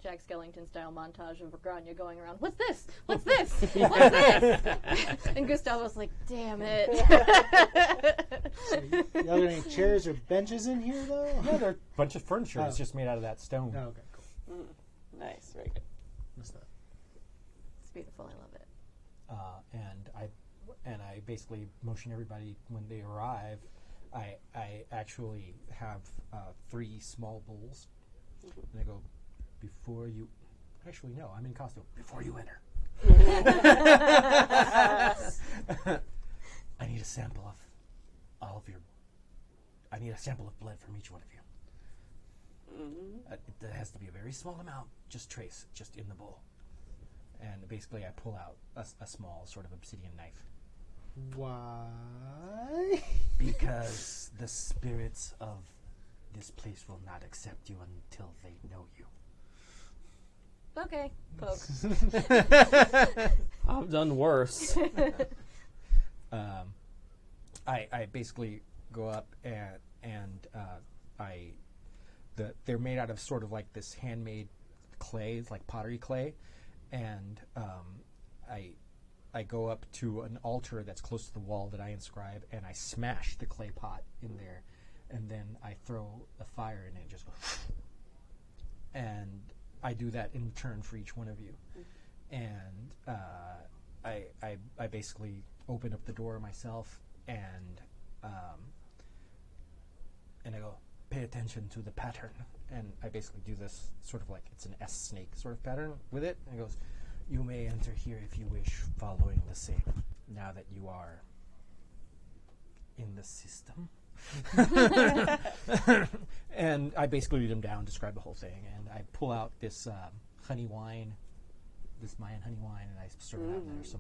Jack Skellington style montage of Grianne going around. What's this? What's this? What's this? And Gustavo's like, damn it. So y'all got any chairs or benches in here, though? Yeah, there are a bunch of furniture that's just made out of that stone. Oh, okay, cool. Nice, very good. What's that? It's beautiful. I love it. And I basically motion everybody when they arrive. I actually have 3 small bowls, and I go, before you. Actually, no, I'm in costume. Before you enter, I need a sample of all of your. I need a sample of blood from each one of you. It has to be a very small amount. Just trace, just in the bowl. And basically, I pull out a small sort of obsidian knife. Why? Because the spirits of this place will not accept you until they know you. Okay. Poke. I've done worse. I basically go up and they're made out of sort of like this handmade clay, it's like pottery clay, and I go up to an altar that's close to the wall that I inscribe, and I smash the clay pot in there, and then I throw a fire in it and just go, and I do that in turn for each one of you. And I basically open up the door myself, and I go, pay attention to the pattern. And I basically do this sort of like, it's an S snake sort of pattern with it, and it goes, you may enter here if you wish, following the same, now that you are in the system. And I basically read them down, describe the whole thing, and I pull out this honey wine, this Mayan honey wine, and I stir it out, and there's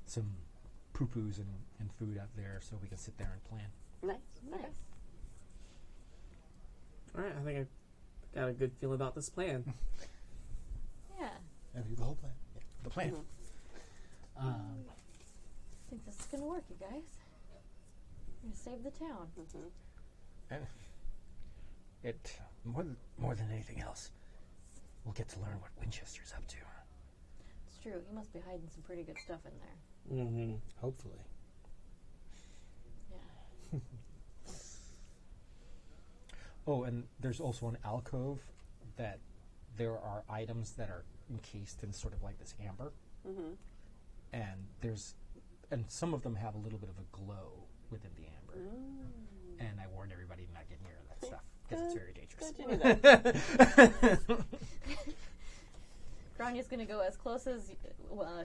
some poo-poos and food out there, so we can sit there and plan. Nice. Okay. All right, I think I got a good feeling about this plan. Yeah. The whole plan. Yeah. The plan. I think this is going to work, you guys. We're going to save the town. And it more than anything else, we'll get to learn what Winchester's up to. It's true. He must be hiding some pretty good stuff in there. Mm-hmm. Hopefully. Yeah. Oh, and there's also an alcove that there are items that are encased in sort of like this amber, and some of them have a little bit of a glow within the amber. And I warned everybody not get near that stuff because it's very dangerous. Grania's going to go as close as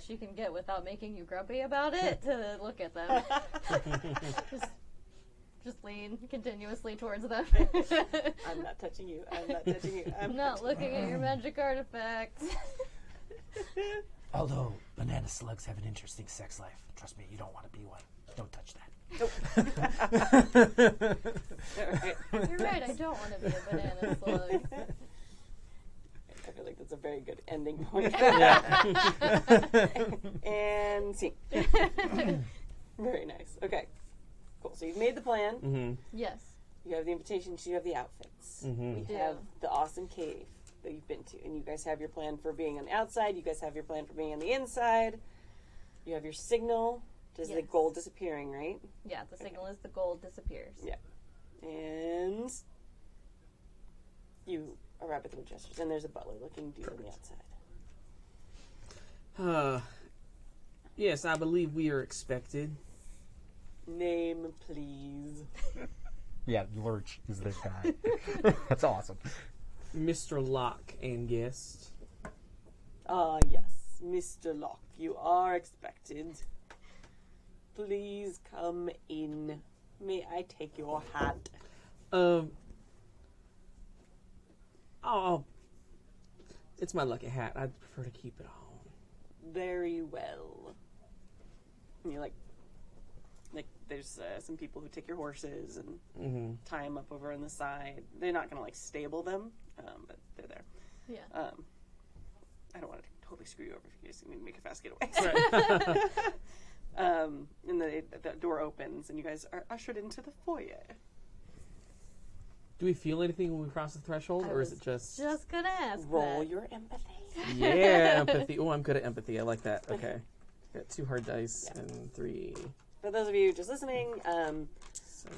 she can get without making you grumpy about it to look at them. Just lean continuously towards them. I'm not touching you. I'm not touching you. I'm not looking at your magic artifacts. Although banana slugs have an interesting sex life. Trust me, you don't want to be one. Don't touch that. You're right, I don't want to be a banana slug. I feel like that's a very good ending point. And see. Very nice. Okay. Cool. So you've made the plan. Mm-hmm. Yes. You have the invitations. You have the outfits. Mm-hmm. We have the awesome cave that you've been to. And you guys have your plan for being on the outside. You guys have your plan for being on the inside. You have your signal. Which is the gold disappearing, right? Yeah, the signal is the gold disappears. Yeah. And you arrive at the Winchesters. And there's a butler looking dude on the outside. Yes, I believe we are expected. Name, please. Yeah, Lurch is this guy. That's awesome. Mr. Locke and guest. Yes. Mr. Locke, you are expected. Please come in. May I take your hat? Oh, it's my lucky hat. I'd prefer to keep it on. Very well. And you're like there's some people who take your horses and tie them up over on the side. They're not gonna like stable them, but they're there. Yeah. I don't want to totally screw you over if you guys need to make a fast getaway. And the door opens and you guys are ushered into the foyer. Do we feel anything when we cross the threshold, or is it just gonna ask Roll that. your empathy. Yeah, empathy. Oh, I'm good at empathy. I like that. Okay. Got 2 hard dice and 3. For those of you just listening, So,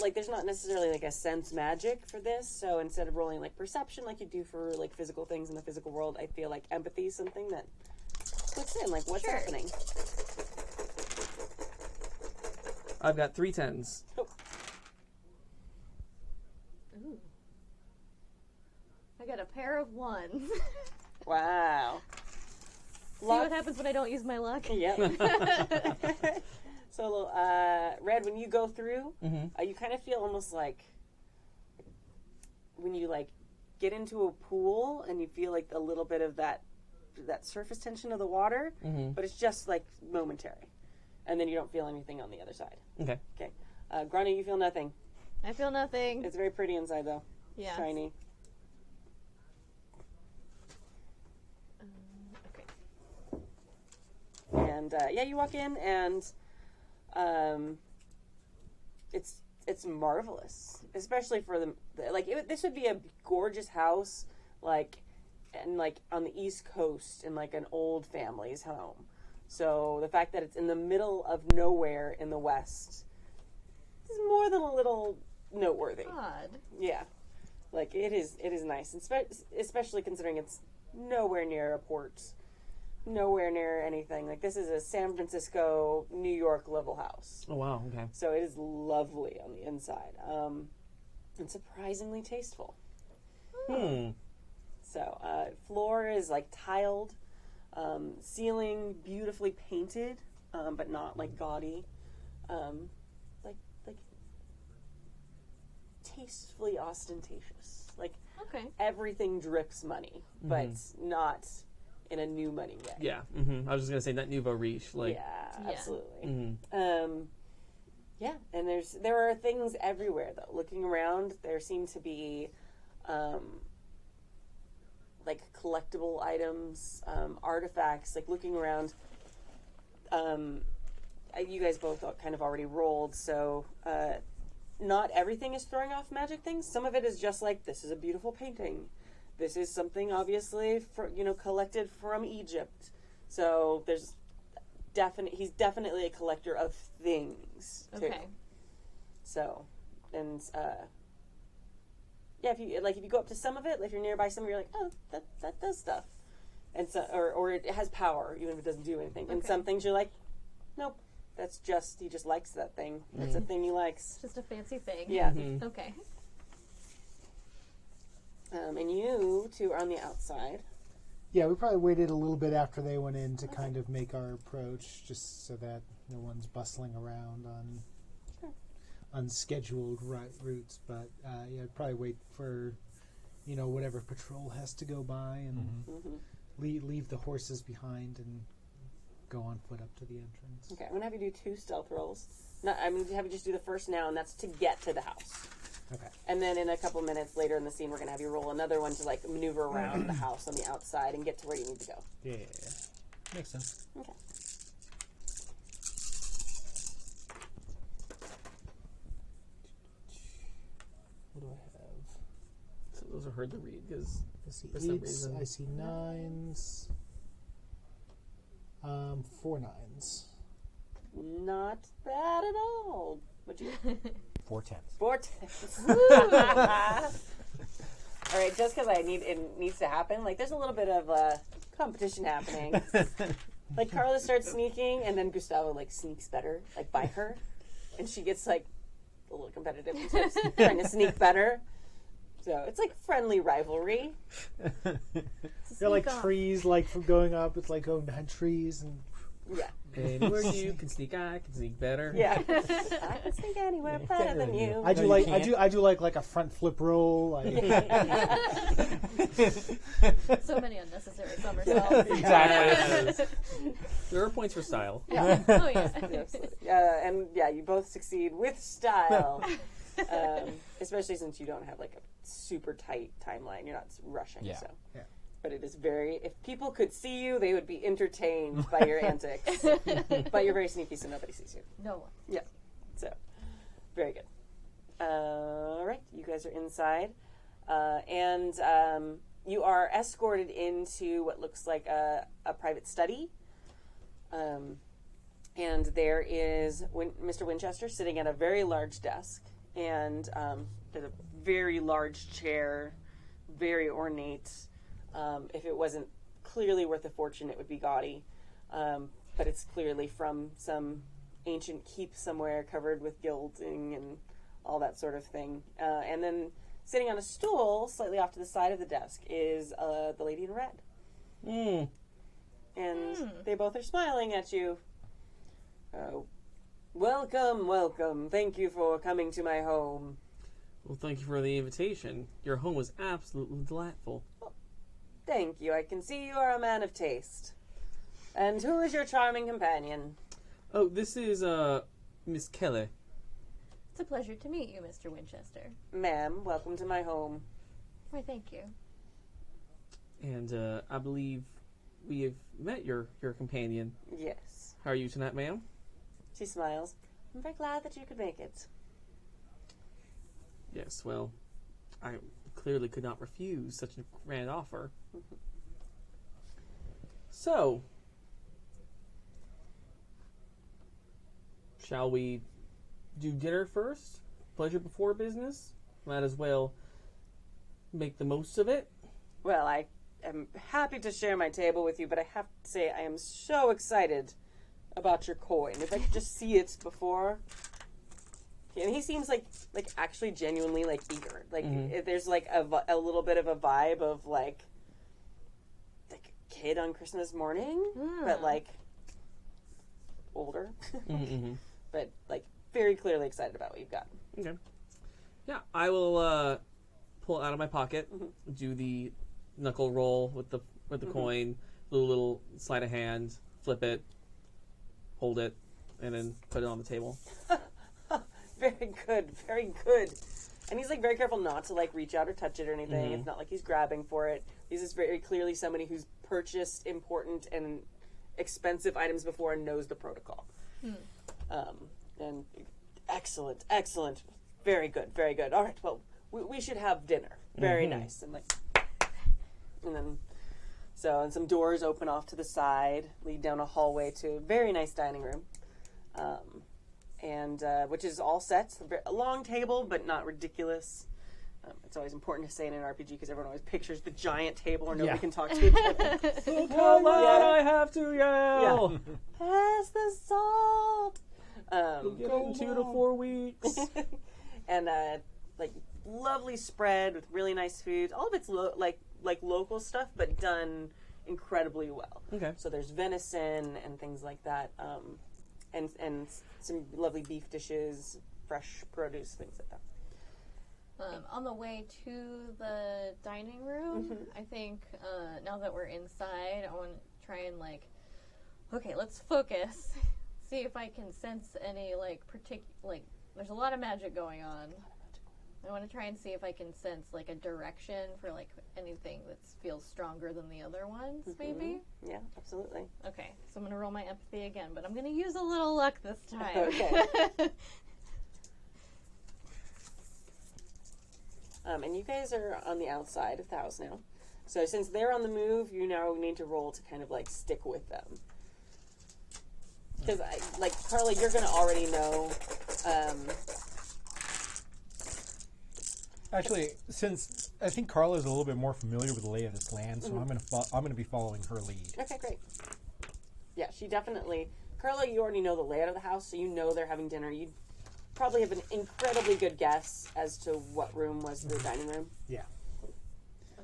like there's not necessarily like a sense magic for this, so instead of rolling like perception like you do for like physical things in the physical world, I feel like empathy is something that puts in like what's happening. I've got 3 10s. Oh, Ooh. I got a pair of 1s. wow. See what happens when I don't use my luck? Yep. So, Red, when you go through, you kind of feel almost like when you like get into a pool and you feel like a little bit of that surface tension of the water, but it's just like momentary, and then you don't feel anything on the other side. Okay. Okay, Grani, you feel nothing. I feel nothing. It's very pretty inside though. Yeah. Shiny. Okay. And you walk in and it's marvelous, especially for this would be a gorgeous house, like on the East Coast in like an old family's home. So the fact that it's in the middle of nowhere in the West is more than a little noteworthy. Odd. Yeah, like it is nice, especially considering it's nowhere near a port. Nowhere near anything. Like this is a San Francisco, New York level house. Oh wow. Okay. So it is lovely on the inside, and surprisingly tasteful. So floor is like tiled, ceiling beautifully painted, but not like gaudy, like tastefully ostentatious. Like Okay. everything drips money, but not in a new money way. Yeah. I was just gonna say that nouveau riche. Like. Yeah, absolutely. Yeah, and there are things everywhere though. Looking around, there seem to be like collectible items, artifacts. Like looking around, you guys both kind of already rolled, so not everything is throwing off magic things. Some of it is just like, this is a beautiful painting. This is something obviously collected from Egypt. So there's he's definitely a collector of things too. Okay. So, and if you go up to some of it, if you're nearby some, you're like, oh, that does stuff, and so or it has power even if it doesn't do anything. And some things you're like, nope, that's just he just likes that thing. That's a thing he likes. Just a fancy thing. Yeah. Okay. And you two are on the outside. Yeah, we probably waited a little bit after they went in to kind of make our approach, just so that no one's bustling around on unscheduled routes. But I'd probably wait for, whatever patrol has to go by and leave the horses behind and go on foot up to the entrance. Okay, I'm gonna have you do 2 stealth rolls. I'm gonna have you just do the first now, and that's to get to the house. Okay. And then in a couple minutes later in the scene, we're going to have you roll another one to like maneuver around the house on the outside and get to where you need to go. Yeah. Makes sense. Okay. What do I have? So those are hard to read because for some 8s, reason. I see 9s. 4 9s. Not bad at all. What'd you 4 10s. 4 10s. All right, just because it needs to happen. Like, there's a little bit of competition happening. Like, Carla starts sneaking, and then Gustavo like sneaks better, like by her, and she gets like a little competitive and starts trying to sneak better. So it's like friendly rivalry. They're like trees, like from going up. It's like going behind trees and Yeah. Anywhere you can sneak, I can sneak better. Yeah. I can sneak anywhere better than you. I do No, you like can't. I do like a front flip roll. Like, So many unnecessary somersaults. Exactly. There are points for style. Yeah. Oh yeah. Absolutely. And yeah, you both succeed with style. Especially since you don't have like a super tight timeline. You're not rushing. Yeah. So. Yeah. But it is very, if people could see you, they would be entertained by your antics. But you're very sneaky, so nobody sees you. No one. Yeah. So, very good. All right, you guys are inside. And you are escorted into what looks like a private study. And there is Mr. Winchester sitting at a very large desk. And there's a very large chair, very ornate. If it wasn't clearly worth a fortune, it would be gaudy. But it's clearly from some ancient keep somewhere covered with gilding and all that sort of thing. And then sitting on a stool slightly off to the side of the desk is the lady in red. And they both are smiling at you. Welcome, welcome. Thank you for coming to my home. Well, thank you for the invitation. Your home was absolutely delightful. Thank you. I can see you are a man of taste. And who is your charming companion? Oh, this is Miss Kelly. It's a pleasure to meet you, Mr. Winchester. Ma'am, welcome to my home. Why, thank you. And I believe we have met your companion. Yes. How are you tonight, ma'am? She smiles. I'm very glad that you could make it. Yes, well, I clearly could not refuse such a grand offer. So, shall we do dinner first? Pleasure before business? Might as well make the most of it. Well, I am happy to share my table with you, but I have to say I am so excited about your coin. If I could just see it before. And he seems like actually genuinely like eager. Like there's like a little bit of a vibe of like a kid on Christmas morning, but like older. But like very clearly excited about what you've got. Okay. Yeah, I will pull it out of my pocket, do the knuckle roll with the coin, little sleight of hand, flip it, hold it, and then put it on the table. Very good, very good. And he's like very careful not to like reach out or touch it or anything. It's not like he's grabbing for it. He's just very clearly somebody who's purchased important and expensive items before and knows the protocol. And excellent, excellent, very good, very good. All right, well, we should have dinner. Very nice. And like, and then and some doors open off to the side, lead down a hallway to a very nice dining room. And which is all set. A long table, but not ridiculous. It's always important to say in an RPG because everyone always pictures the giant table where nobody can talk to each other. How loud I have to yell! Yeah. Pass the salt! We'll get it in 2 to 4 weeks. And like lovely spread with really nice food. All of it's like local stuff, but done incredibly well. Okay. So there's venison and things like that. And some lovely beef dishes, fresh produce, things like that. On the way to the dining room, I think now that we're inside, I want to try and okay, let's focus. See if I can sense any there's a lot of magic going on. I want to try and see if I can sense a direction for anything that feels stronger than the other ones, maybe. Yeah, absolutely. Okay, so I'm going to roll my empathy again, but I'm going to use a little luck this time. Okay. And you guys are on the outside of the house now. So since they're on the move, you now need to roll to kind of stick with them. Because Carla, you're going to already know. Actually, since I think Carla is a little bit more familiar with the lay of this land, so I'm gonna be following her lead. Okay, great. Yeah, she definitely. Carla, you already know the layout of the house, so you know they're having dinner. You probably have an incredibly good guess as to what room was the dining room. Yeah.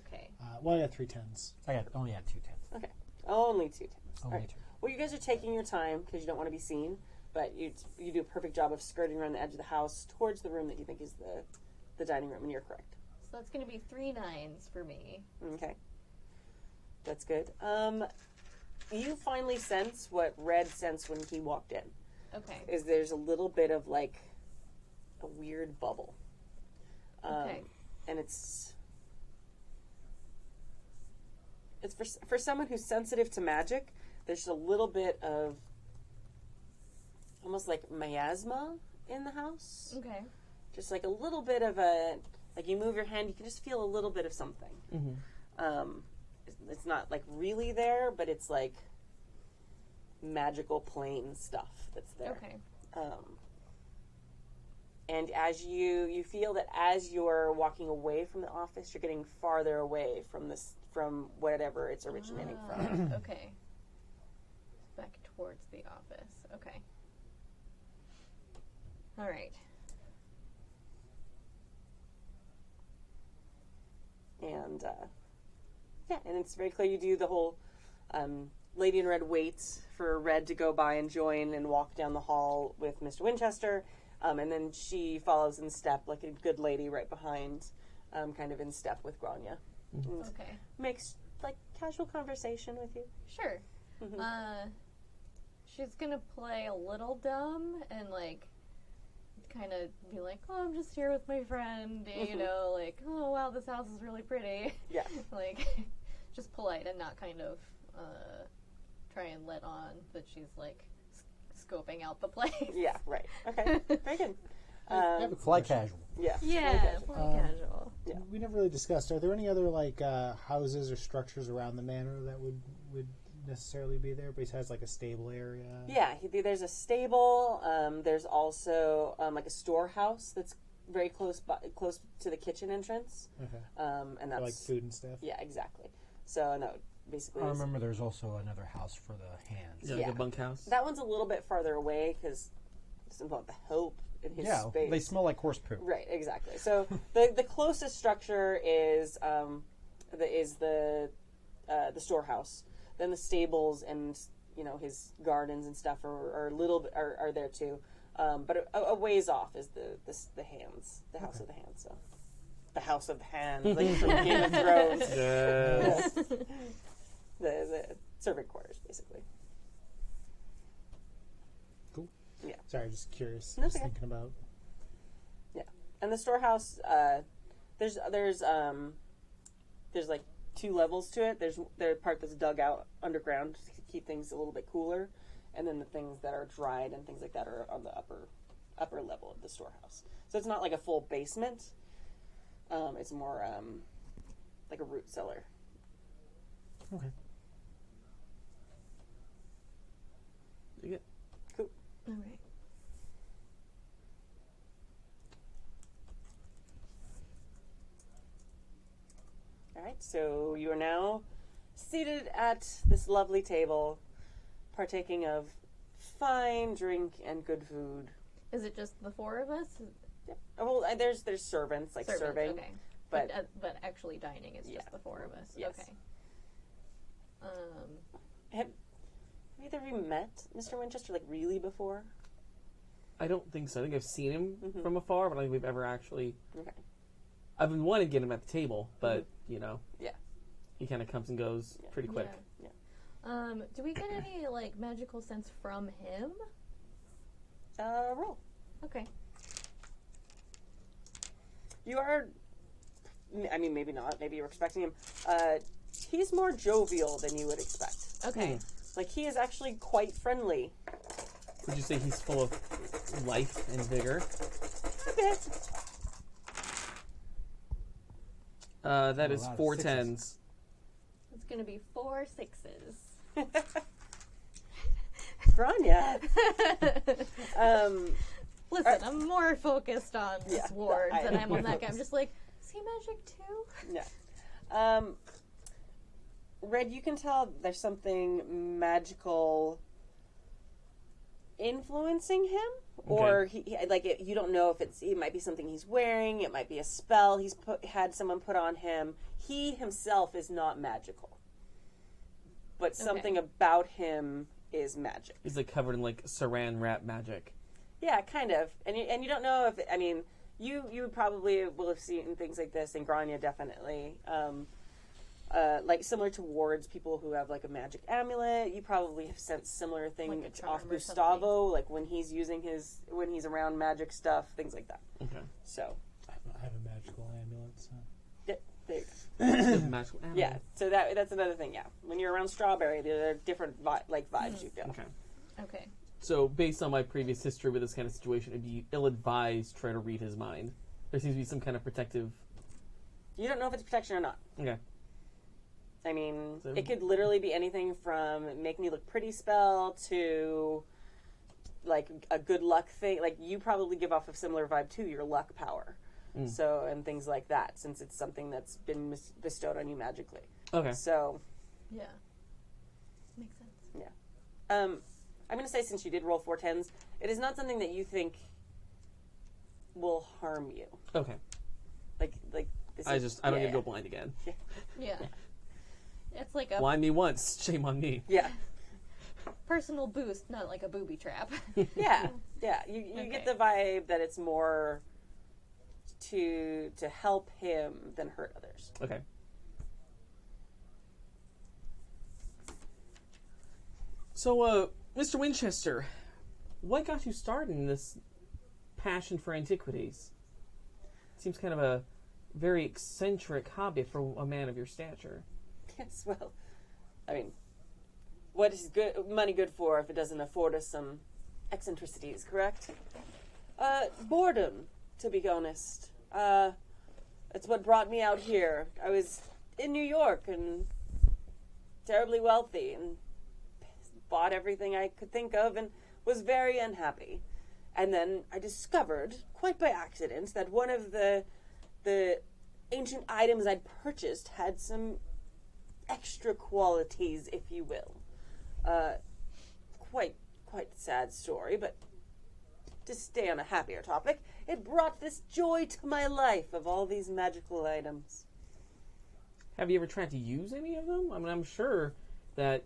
Okay. Well, I got 3 10s. I only had 2 10s. Okay, only 2 10s. Only All right. 2. Well, you guys are taking your time because you don't want to be seen, but you do a perfect job of skirting around the edge of the house towards the room that you think is the dining room, and you're correct. So that's going to be 3 9s for me. Okay. That's good. You finally sense what Red sensed when he walked in. Okay. Is there's a little bit of, like, a weird bubble. Okay. And it's for someone who's sensitive to magic, there's just a little bit of almost like miasma in the house. Okay. Just like a little bit of like you move your hand, you can just feel a little bit of something. Mm-hmm. It's not like really there, but it's like magical plane stuff that's there. Okay. And as you feel that as you're walking away from the office, you're getting farther away from whatever it's originating from. Okay. Back towards the office. Okay. All right. And and it's very clear you do the whole Lady in Red waits for Red to go by and join and walk down the hall with Mr. Winchester. And then she follows in step like a good lady right behind, kind of in step with Grania. Okay. Makes like casual conversation with you. Sure. She's gonna play a little dumb and like kind of be like, "Oh, I'm just here with my friend," you know, like, "Oh wow, this house is really pretty." Yeah. Like, just polite and not kind of try and let on that she's like scoping out the place. Yeah. Right. Okay. Very good. Fly casual. Yeah. Yeah, more casual. Yeah. We never really discussed. Are there any other like houses or structures around the manor that would necessarily be there besides like a stable area? Yeah. There's a stable. There's also like a storehouse that's very close to the kitchen entrance. Okay. And that's For, like food and stuff. Yeah. Exactly. So and that would basically. I remember there's also another house for the hands. Yeah, like Yeah. a bunkhouse. That one's a little bit farther away because it doesn't want the help in his Yeah, space. they smell like horse poop. Right, exactly. So the closest structure is the storehouse. Then the stables and his gardens and stuff are a little bit are there too. But a ways off is the hands, the house of the hands. So the house of the hands, like from Game of Thrones. Yes. The servant quarters, basically. Cool. Yeah. Sorry, just curious. No, Just it's okay. thinking about. Yeah, and the storehouse, there's like 2 levels to it. There's the part that's dug out underground to keep things a little bit cooler, and then the things that are dried and things like that are on the upper level of the storehouse. So it's not like a full basement. It's more like a root cellar. Okay. You get Cool. All right. All right, so you are now seated at this lovely table, partaking of fine drink and good food. Is it just the 4 of us? Yep. Well, there's servants like serving, Okay. but But actually dining is Yeah. just the 4 of us. Yes. Okay. have either of you met Mr. Winchester like really before? I don't think so. I think I've seen him from afar, but I don't think we've ever actually. Okay. I've been wanting to get him at the table, but Yeah. he kind of comes and goes pretty quick. Yeah. Do we get any like magical sense from him? Roll. Okay. You are. I mean, maybe not. Maybe you're expecting him. He's more jovial than you would expect. Okay. Like he is actually quite friendly. Would you say he's full of life and vigor? A bit. That is a lot of 4 6s. 10s. It's gonna be 4 6s. Grania. Listen, I'm more focused on Yeah, swords, I- and I'm on that guy. I'm just like, is he magic too? Yeah. Red, you can tell there's something magical influencing him, or he like you don't know if it might be something he's wearing. It might be a spell he's had someone put on him. He himself is not magical, but something about him is magic. He's like covered in like saran wrap magic. Yeah, kind of. And you don't know if I mean you probably will have seen things like this, and Grianne definitely. Like similar to wards, people who have like a magic amulet. You probably have sensed similar things Like a charm off or Gustavo, like when he's around magic stuff, things like that. Okay. So I have a magical amulet, so. yeah, there you go. Magical animal. Yeah, so that's another thing. Yeah, when you're around Strawberry, there are different vibes you feel. Okay. Okay. So, based on my previous history with this kind of situation, it'd be ill-advised to try to read his mind. There seems to be some kind of protective... You don't know if it's protection or not. Okay. I mean, So- it could literally be anything from make me look pretty spell to like a good luck thing. Like you probably give off a similar vibe to your luck power. So, and things like that, since it's something that's been bestowed on you magically. Okay. So, Yeah. Makes sense. yeah. I'm going to say, since you did roll 4 10s, it is not something that you think will harm you. Okay. Like this I is, don't yeah, get to go blind again. Yeah. It's like a Blind me once, shame on me. Yeah. personal boost, not like a booby trap. Yeah. Yeah. You Okay. get the vibe that it's more to help him than hurt others. Okay. So, Mr. Winchester, what got you started in this passion for antiquities? Seems kind of a very eccentric hobby for a man of your stature. Yes, well, I mean, what is money good for if it doesn't afford us some eccentricities, correct? Boredom, to be honest. It's what brought me out here. I was in New York and terribly wealthy and bought everything I could think of and was very unhappy. And then I discovered, quite by accident, that one of the ancient items I'd purchased had some extra qualities, if you will. Quite sad story, but to stay on a happier topic, it brought this joy to my life of all these magical items. Have you ever tried to use any of them? I mean, I'm sure that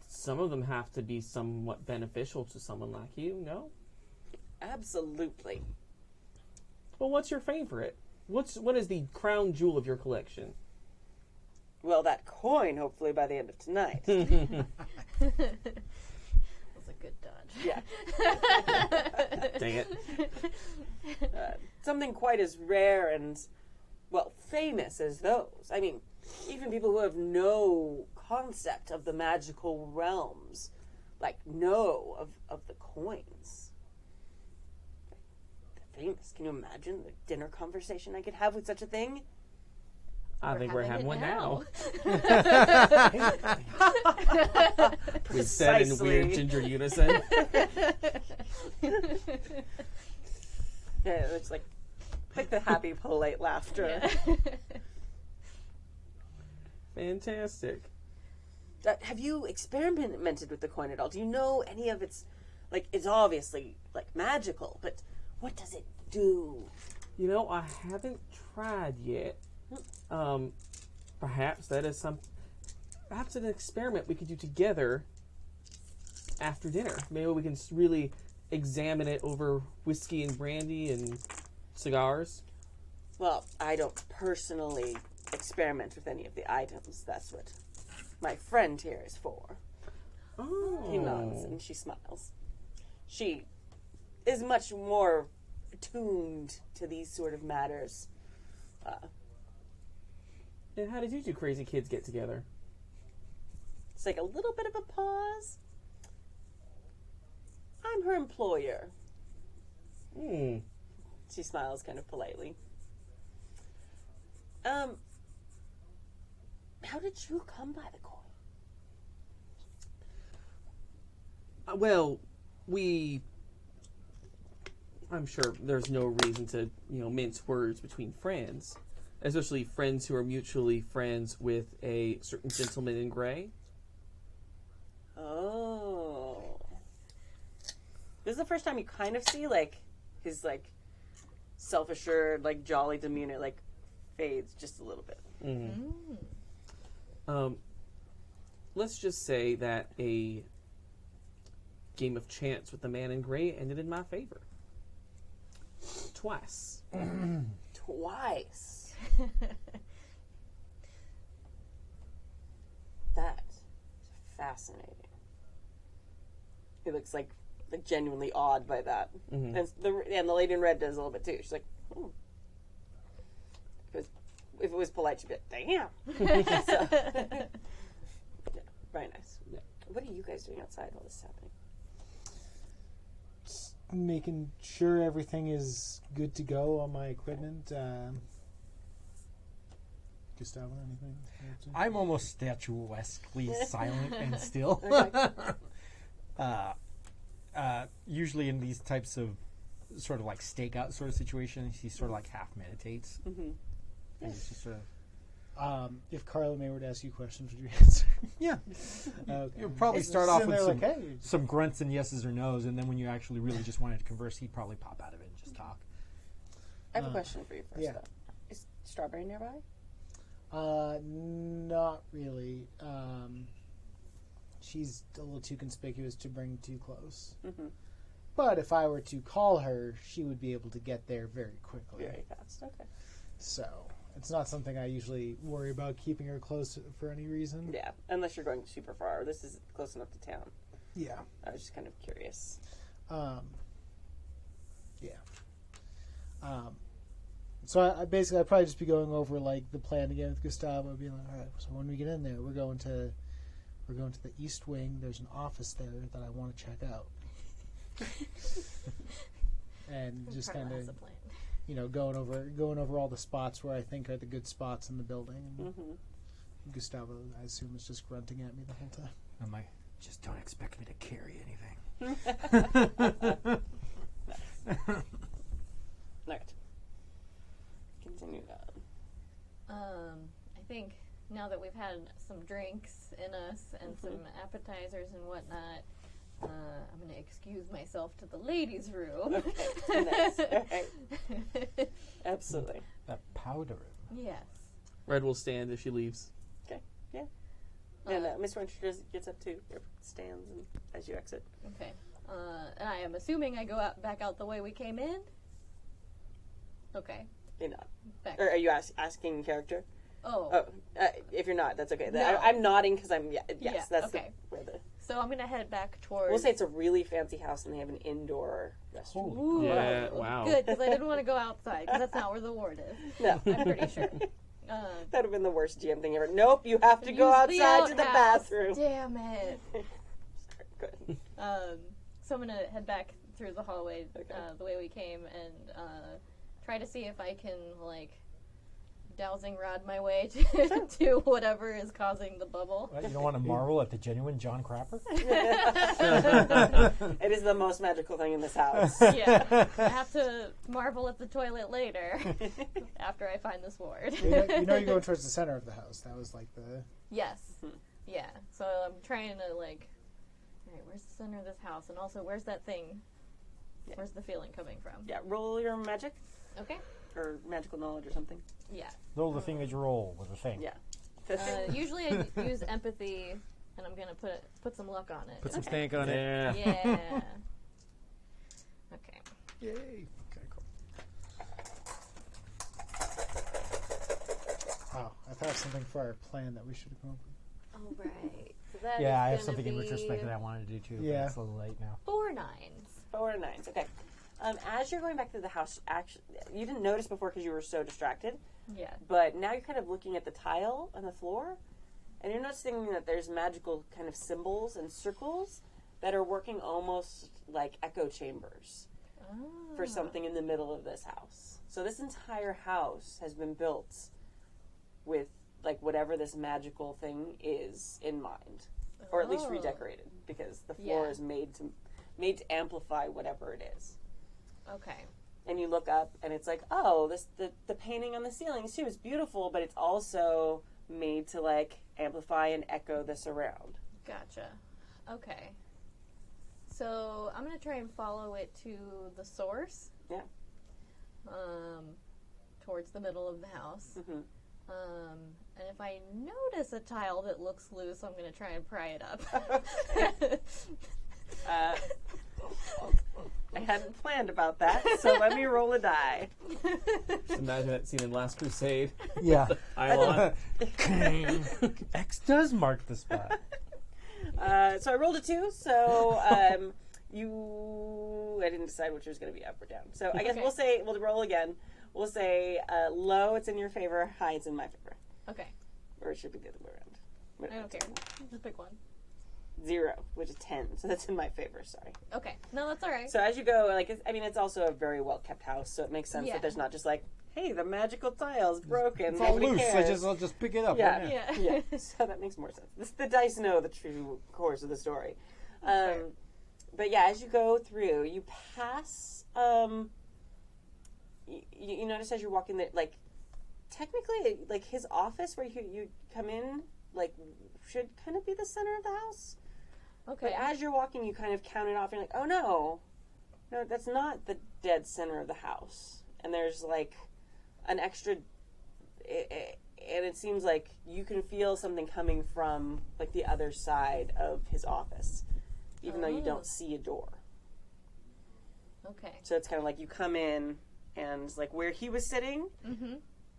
some of them have to be somewhat beneficial to someone like you, no? Absolutely. Well, what's your favorite? What is the crown jewel of your collection? Well, that coin, hopefully, by the end of tonight. That was a good dodge. Yeah. Dang it. Something quite as rare and, well, famous as those. I mean, even people who have no concept of the magical realms, like, know of the coins. They're famous. Can you imagine the dinner conversation I could have with such a thing? I think we're having it one now. We said in Precisely. weird ginger unison. Yeah, it's like the happy, polite laughter. Yeah. Fantastic. Have you experimented with the coin at all? Do you know any of its, like, it's obviously, like, magical, but what does it do? You know, I haven't tried yet. Perhaps that is perhaps an experiment we could do together after dinner. Maybe we can really examine it over whiskey and brandy and cigars. Well, I don't personally experiment with any of the items. That's what my friend here is for. Oh. He nods and she smiles. She is much more attuned to these sort of matters. And how did you two crazy kids get together? It's like a little bit of a pause. I'm her employer. Hmm. She smiles kind of politely. How did you come by the coin? Well, I'm sure there's no reason to, mince words between friends. Especially friends who are mutually friends with a certain gentleman in gray. Oh. This is the first time you kind of see, like, his, like, self-assured, like, jolly demeanor, like, fades just a little bit. Let's just say that a game of chance with the man in gray ended in my favor. Twice. Twice. That is fascinating. He looks like genuinely awed by that. Mhm. And the lady in red does a little bit too. She's like, hmm. If it was polite, she'd be like, damn. So, yeah, very nice. Yeah. What are you guys doing outside while this is happening? Just making sure everything is good to go on my equipment. Gustavo, anything? I'm almost statuesquely silent and still. Usually in these types of sort of like stakeout sort of situations, he sort of like half meditates. Mm-hmm. And he's just sort of, If Carla May were to ask you questions, would you answer? yeah. Okay. You'll probably Just start off sitting with there some, like, hey, some grunts and yeses or nos, and then when you actually really just wanted to converse, he'd probably pop out of it and just talk. I have a question for you first, yeah. though. Is Strawberry nearby? Not really. She's a little too conspicuous to bring too close. Mm-hmm. But if I were to call her, she would be able to get there very quickly. Very fast. Okay. So it's not something I usually worry about keeping her close for any reason. Yeah, unless you're going super far. This is close enough to town. Yeah. I was just kind of curious. So I basically, I'd probably just be going over like the plan again with Gustavo, being like, all right, so when we get in there, we're going to the East Wing. There's an office there that I want to check out. And just kind of, going over all the spots where I think are the good spots in the building. And Mm-hmm. Gustavo, I assume, is just grunting at me the whole time. I'm like, just don't expect me to carry anything. All right. Continue on. I think now that we've had some drinks in us and some appetizers and whatnot, I'm going to excuse myself to the ladies' room. Okay. Nice. All right. Absolutely. That powder room. Yes. Red will stand if she leaves. Okay. Yeah. And Miss Winter gets up too. Stands and as you exit. Okay. And I am assuming I go back out the way we came in. Okay. You're not. Back. Or are you asking in character? Oh. If you're not, that's okay. No. I'm nodding because I'm yes. Yeah, That's okay. where the. So I'm gonna head back towards. We'll say it's a really fancy house and they have an indoor restroom. Ooh, Yeah, wow. Good, because I didn't want to go outside, because that's not where the ward is. No. I'm pretty sure. That would have been the worst GM thing ever. Nope, you have to go Use the outside to the outhouse. bathroom. Damn it. Good. So I'm gonna head back through the hallway Okay. the way we came and try to see if I can dowsing rod my way to whatever is causing the bubble. What, you don't want to marvel at the genuine John Crapper? It is the most magical thing in this house. Yeah, I have to marvel at the toilet later after I find this ward. You're going towards the center of the house. That was like the... Yes. Yeah. So I'm trying to all right, where's the center of this house? And also, where's that thing? Yeah. Where's the feeling coming from? Yeah, roll your magic Okay. or magical knowledge or something. Yeah. Roll the thing as you roll with a thing. Yeah. Usually I use empathy, and I'm gonna put some luck on it. Put some stank on it. Yeah. Yeah. Okay. Yay. Okay, cool. Wow, I thought of something for our plan that we should have come up with. All right. So that Yeah, I is have gonna something in be retrospect that I wanted to do too. Yeah. But it's a little late now. 4 9s. 4 9s. Okay. As you're going back through the house, actually, you didn't notice before because you were so distracted. Yeah. But now you're kind of looking at the tile on the floor, and you're noticing that there's magical kind of symbols and circles that are working almost like echo chambers for something in the middle of this house. So this entire house has been built with whatever this magical thing is in mind, or at least redecorated, because the floor is made to amplify whatever it is. Okay. And you look up, and it's like, oh, the painting on the ceilings too is beautiful, but it's also made to amplify and echo this around. Gotcha. Okay. So I'm gonna try and follow it to the source. Yeah. Towards the middle of the house. Mm-hmm. And if I notice a tile that looks loose, I'm gonna try and pry it up. hadn't planned about that, so let me roll a die. Just imagine that scene in Last Crusade. Yeah. Pylon. X does mark the spot. So I rolled a 2, so I didn't decide which was going to be up or down. So I guess we'll roll again. We'll say low, it's in your favor, high, it's in my favor. Okay. Or it should be the other way around. I don't care. Just pick one. 0, which is 10, so that's in my favor, sorry. Okay. No, that's all right. So as you go, it's also a very well-kept house, so it makes sense Yeah. that there's not just like, hey, the magical tile's broken. It's all nobody loose. cares. I'll just pick it up. Yeah, right now. Yeah. yeah. So that makes more sense. The dice know the true course of the story. But yeah, as you go through, you pass. You notice as you're walking that, like, technically, like his office where you come in, like, should kind of be the center of the house. Okay. But as you're walking, you kind of count it off. And you're like, oh no, that's not the dead center of the house. And there's like an extra, and it seems like you can feel something coming from like the other side of his office, even though you don't see a door. Okay. So it's kind of like you come in, and like where he was sitting, Mm-hmm.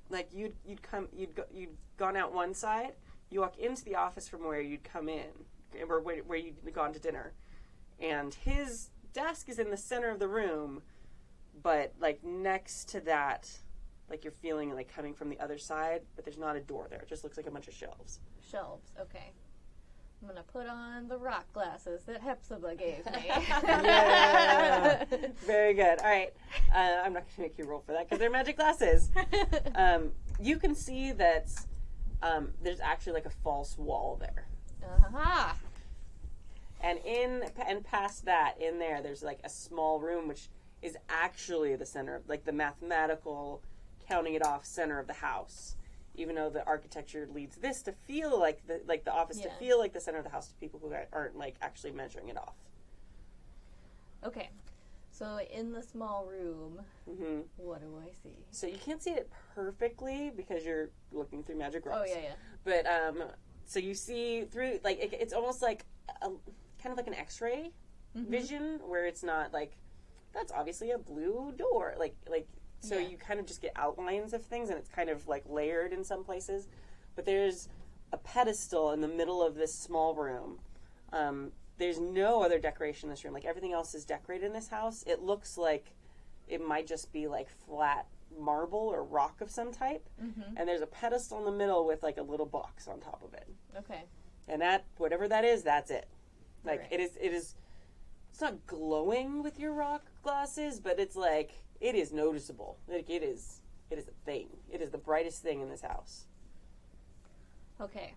like you'd gone out one side. You walk into the office from where you'd come in, or where you'd gone to dinner, and his desk is in the center of the room, but like next to that, like you're feeling like coming from the other side, but there's not a door there. It just looks like a bunch of shelves. Shelves. Okay. I'm gonna put on the rock glasses that Hepzibah gave me. Yeah, very good. All right, I'm not going to make you roll for that because they're magic glasses. You can see that there's actually like a false wall there. Aha! And past that, in there's like a small room which is actually the center, like the mathematical, counting it off center of the house. Even though the architecture leads this to feel like the office to feel like the center of the house to people who aren't like actually measuring it off. Okay. So in the small room, Mm-hmm. what do I see? So you can't see it perfectly because you're looking through magic rocks. Oh, yeah. But so you see through like it's almost like kind of like an X-ray vision where it's not like that's obviously a blue door so you kind of just get outlines of things and it's kind of like layered in some places. But there's a pedestal in the middle of this small room. There's no other decoration in this room. Like everything else is decorated in this house. It looks like it might just be like flat marble or rock of some type. Mm-hmm. And there's a pedestal in the middle with like a little box on top of it. Okay. And that, whatever that is, that's it. Like Right. it is, it's not glowing with your rock glasses, but it's like, it is noticeable. Like it is a thing. It is the brightest thing in this house. Okay.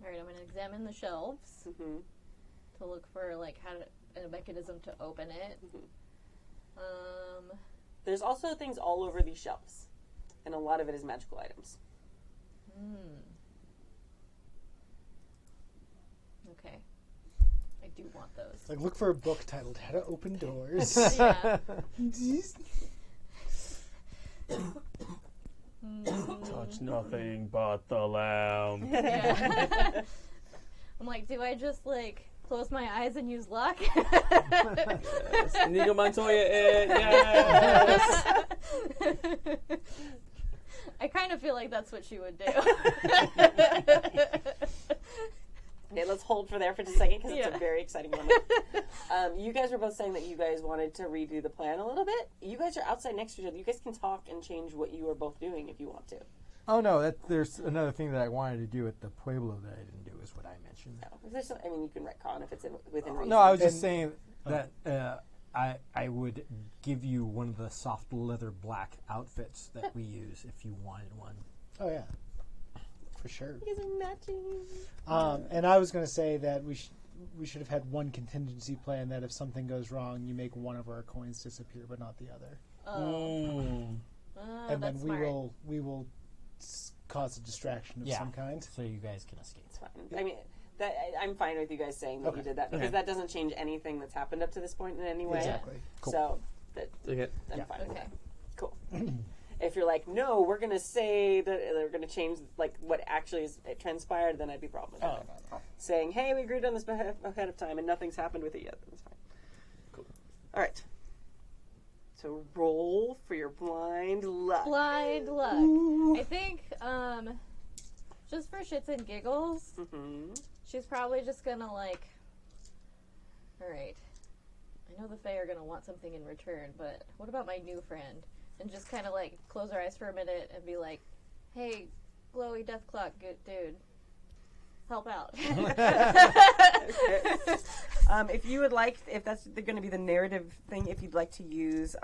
All right, I'm going to examine the shelves Mm-hmm. to look for like a mechanism to open it. There's also things all over these shelves, and a lot of it is magical items. Okay. I do want those. Like, look for a book titled How to Open Doors. Yeah. Touch nothing but the lamb. Yeah. I'm like, do I just like close my eyes and use luck? Inigo Montoya it, yes! I kind of feel like that's what she would do. Okay, let's hold for there for just a second because it's Yeah. a very exciting moment. You guys were both saying that you guys wanted to redo the plan a little bit. You guys are outside next to each other. You guys can talk and change what you are both doing if you want to. Oh no, there's another thing that I wanted to do at the Pueblo that I didn't do is what I mentioned. No, if there's you can retcon if it's within reason. No, I was just saying that I would give you one of the soft leather black outfits that we use if you wanted one. Oh, yeah. For sure. You guys are matching. And I was going to say that we should have had one contingency plan that if something goes wrong, you make one of our coins disappear, but not the other. And then that's smart. we will cause a distraction of some kind. So you guys can escape. It's fine. I mean, I'm fine with you guys saying that you did that because that doesn't change anything that's happened up to this point in any way. Exactly. Cool. So Okay. I'm fine with Okay. that. Cool. If you're like, no, we're going to say that we're going to change like what actually is transpired, then I'd be problem with that. No. Saying, hey, we agreed on this ahead of time and nothing's happened with it yet. That's fine. Cool. All right. So roll for your blind luck. Blind luck. I think, just for shits and giggles, she's probably just gonna like, alright, I know the Fae are gonna want something in return, but what about my new friend? And just kind of like close her eyes for a minute and be like, hey, glowy death clock dude, help out. If you would like, if that's going to be the narrative thing, if you'd like to use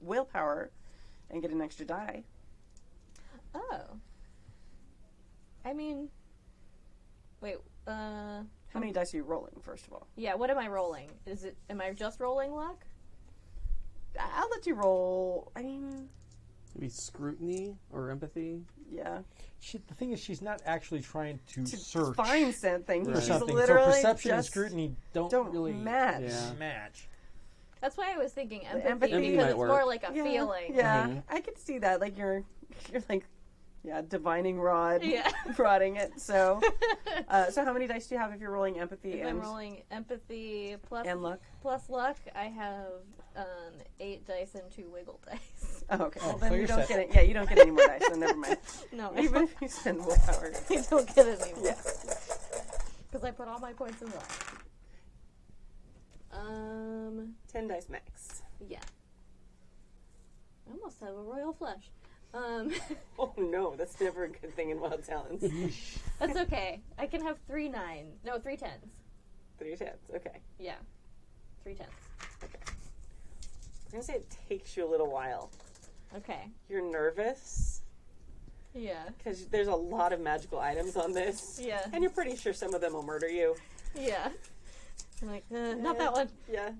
willpower and get an extra die. Oh. I mean, wait, How many dice are you rolling, first of all? yeah, what am I rolling? Am I just rolling luck? I'll let you roll. I mean, Maybe scrutiny or empathy. yeah. The thing is, she's not actually trying to search Find something. Right. for She's something. literally So perception and just scrutiny don't really match. Yeah. match. That's why I was thinking empathy, empathy because might it's work. more like a Yeah, feeling. Yeah, Mhm. I could see that. Like you're like, yeah, divining rod, Yeah. prodding it. So, so how many dice do you have if you're rolling empathy If I'm and rolling empathy plus luck? plus luck, I have 8 dice and 2 wiggle dice. Oh, okay. Well, so then you you're don't set. get it. Yeah, you don't get any more dice. So never mind. No, Even if you spend willpower. I don't get any more. Yeah. Because I put all my points in luck. 10 dice max. Yeah. I almost have a royal flush. Oh no, that's never a good thing in Wild Talents. That's okay. I can have 3 10s. 3 tens. Okay. Yeah. 3 10s. I'm gonna say it takes you a little while. Okay. You're nervous Yeah. because there's a lot of magical items on this. Yeah. And you're pretty sure some of them will murder you. Yeah. I'm like, not that one. Yeah.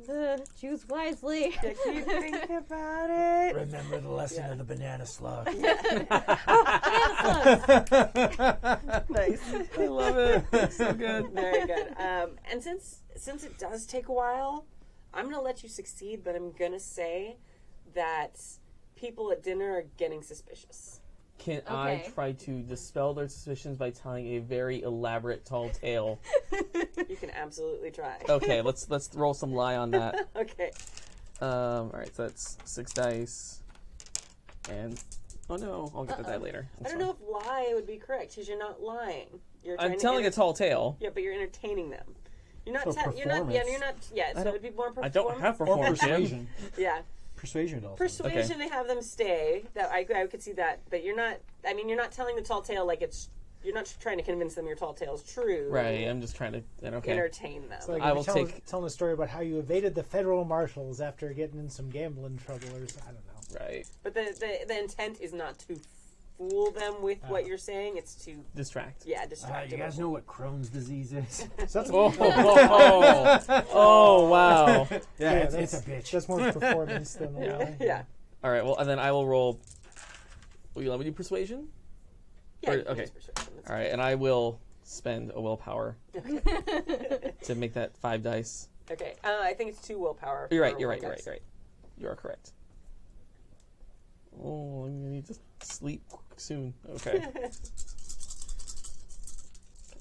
Choose wisely. Yeah, keep thinking about it. Remember the lesson of the banana slug. Nice. I love it. It's so good. Very good. And since it does take a while, I'm going to let you succeed, but I'm going to say that people at dinner are getting suspicious. Can I Okay. try to dispel their suspicions by telling a very elaborate tall tale? You can absolutely try. Okay, let's roll some lie on that. Okay. All right, so that's 6 dice, and oh no, I'll get to that later. I don't know if lie would be correct because you're not lying. You're I'm telling a tall tale. Yeah, but you're entertaining them. You're not. So You're not. Yeah, performance. you're not. Yeah, so it would be more I performance. don't have Or performance. Jim. persuasion. Yeah, Persuasion also. persuasion to have them stay. That I could see that, but you're not. I mean, you're not telling the tall tale like it's. You're not trying to convince them your tall tale is true. Right, I'm just trying to. Okay. Entertain them. It's like I you're will telling a story about how you evaded the federal marshals after getting in some gambling trouble, or I don't know. Right. But the intent is not to fool them with what you're saying. It's to Distract. distract You them. guys know what Crohn's disease is? So that's Oh, wow. Yeah, it's that's- a bitch. That's more performance than a lie. Yeah. All right, well, and then I will roll. Will you let me do persuasion? Yeah. Or- you can okay. use persuasion. That's All right, and I will spend a willpower to make that 5 dice. Okay. I think it's 2 willpower. You're right. for You're one right. You're dice. right. You are correct. Oh, I'm gonna need to sleep soon. Okay.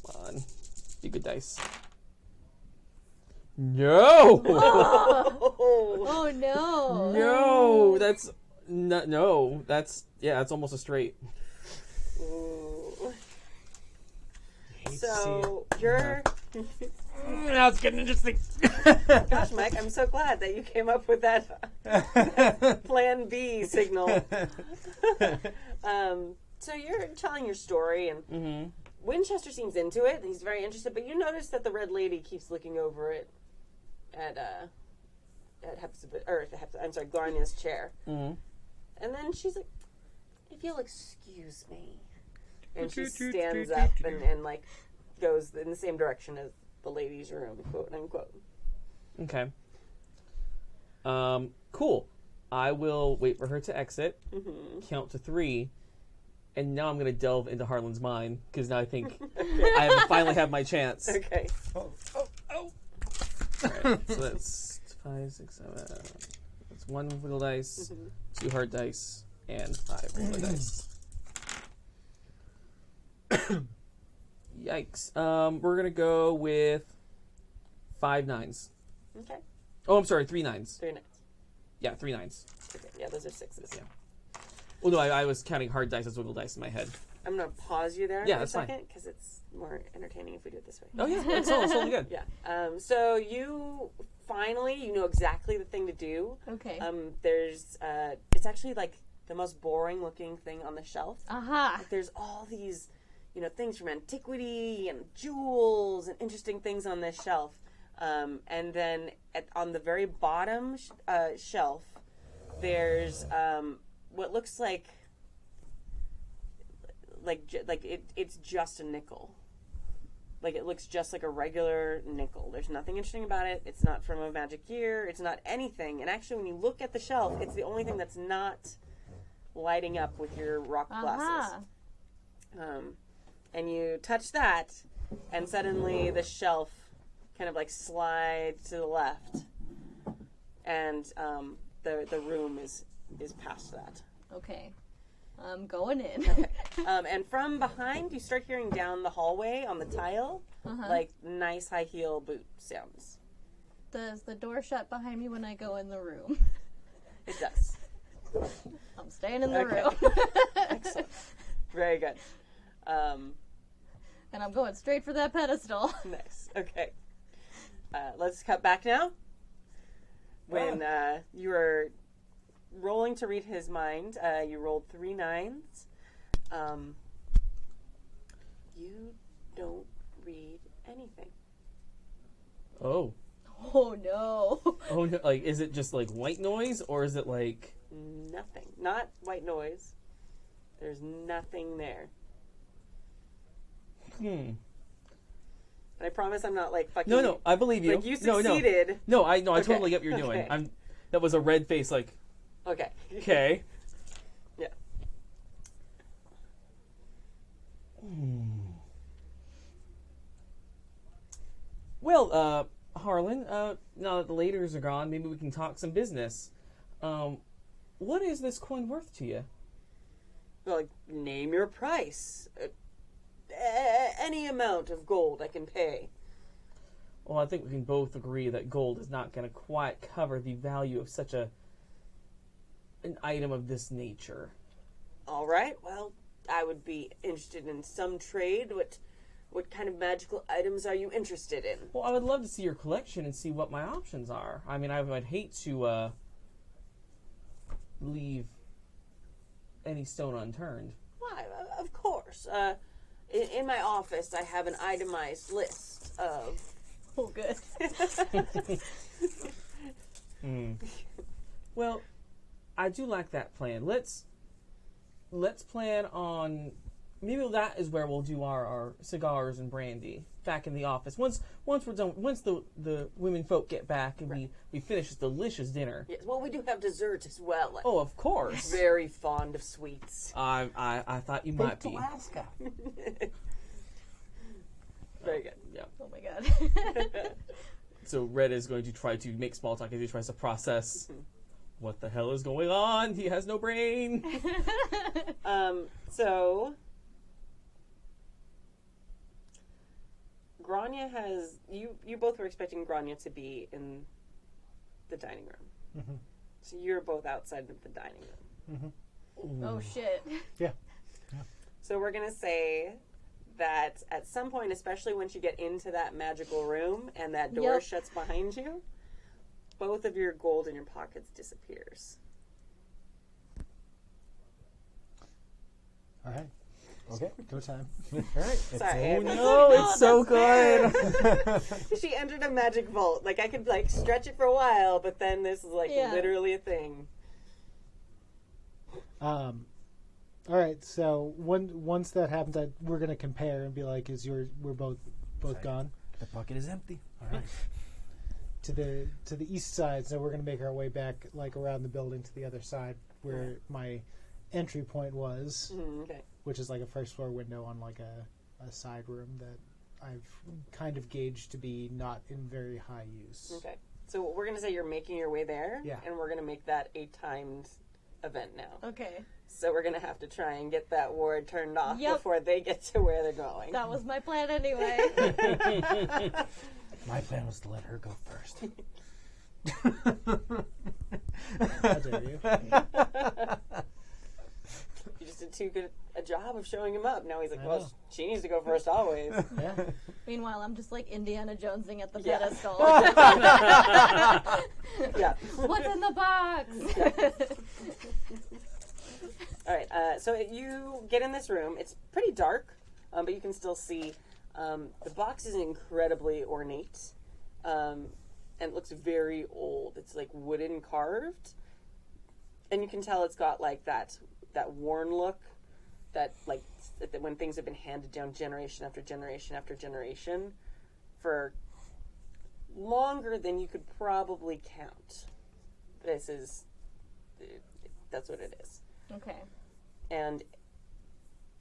Come on, be good dice. No. Oh no. No, that's no. That's that's almost a straight. Ooh. Hate to see So you're. Now it's getting interesting. Gosh, Mike, I'm so glad that you came up with that Plan B signal. So you're telling your story, and Winchester seems into it, and he's very interested. But you notice that the red lady keeps looking over it at Garnia's chair, and then she's like, "If you'll excuse me," and she stands up and like goes in the same direction as the ladies' room, quote unquote. Okay. Cool. I will wait for her to exit, count to 3, and now I'm going to delve into Harlan's mind, because now I think I have finally have my chance. Okay. Alright, so that's 5, 6, 7. That's 1 wiggle dice, 2 hard dice, and 5 roller dice. Yikes. We're going to go with 5 9s. Okay. Oh, I'm sorry, 3 9s. 3 9s. Yeah, 3 9s. Okay. Yeah, those are 6s. Yeah. Well, no, I was counting hard dice as wiggle dice in my head. I'm going to pause you there Yeah, for a that's fine. second because it's more entertaining if we do it this way. Oh, yeah, it's totally good. Yeah. So you finally, you know exactly the thing to do. Okay. There's, it's actually like the most boring looking thing on the shelf. Aha. Like there's all these, you know, things from antiquity and jewels and interesting things on this shelf. And then on the very bottom shelf, there's what looks like it's just a nickel. Like it looks just like a regular nickel. There's nothing interesting about it. It's not from a magic gear. It's not anything. And actually, when you look at the shelf, it's the only thing that's not lighting up with your rock glasses. And you touch that, and suddenly the shelf kind of like slides to the left, and the room is past that. Okay. I'm going in. Okay. And from behind, you start hearing down the hallway on the tile, like nice high heel boot sounds. Does the door shut behind me when I go in the room? It does. I'm staying in the Okay. room. Excellent. Very good. And I'm going straight for that pedestal. Nice. Okay. Let's cut back now. When you were rolling to read his mind, you rolled 3 9s. You don't read anything. Oh. Oh no. Oh, no. Like, is it just like white noise, or is it like... Nothing. Not white noise. There's nothing there. And I promise I'm not like fucking... No, I believe you. Like you succeeded. No, I Okay. totally get what you're doing. Okay. That was a red face, like, Okay. okay. Yeah. Well, Harlan, now that the laters are gone, maybe we can talk some business. What is this coin worth to you? Well, like, name your price. Any amount of gold I can pay. Well, I think we can both agree that gold is not going to quite cover the value of such an item of this nature. All right. Well, I would be interested in some trade. What kind of magical items are you interested in? Well, I would love to see your collection and see what my options are. I mean, I would hate to leave any stone unturned. Why, of course. In my office, I have an itemized list of... Oh, good. Well, I do like that plan. Let's plan on... Maybe that is where we'll do our cigars and brandy back in the office. Once we're done, once the women folk get back and we finish this delicious dinner. Yes, well, we do have dessert as well. Oh, of course. Very fond of sweets. I thought you might be. Alaska. Very good. Yeah. Oh my god. So Red is going to try to make small talk as he tries to process what the hell is going on. He has no brain. So Grania has you both were expecting Grania to be in the dining room. So you're both outside of the dining room. Oh shit. Yeah. So we're gonna say that at some point, especially once you get into that magical room and that door Yep. shuts behind you, both of your gold in your pockets disappears. All right. Okay. Go time. All right. Sorry. Oh no, it's so good. She entered a magic vault. Like I could like stretch it for a while, but then this is like Yeah. literally a thing. All right. So once that happens, we're gonna compare and be like, we're both gone The pocket is empty. All right. to the east side. So we're gonna make our way back like around the building to the other side where my entry point was, Okay. which is like a first floor window on like a side room that I've kind of gauged to be not in very high use. Okay. So we're gonna say you're making your way there, Yeah. and we're gonna make that a timed event now. Okay. So we're gonna have to try and get that ward turned off Yep. before they get to where they're going. That was my plan anyway. My plan was to let her go first. How dare you? You just did too good a job of showing him up. Now he's like, I well, know. she needs to go first always. Yeah. Meanwhile, I'm just like Indiana Jonesing at the Yeah. pedestal. Yeah. What's in the box? All right. So you get in this room. It's pretty dark, but you can still see. The box is incredibly ornate, and it looks very old. It's like wooden carved, and you can tell it's got like that worn look, that like when things have been handed down generation after generation after generation for longer than you could probably count. That's what it is. Okay. And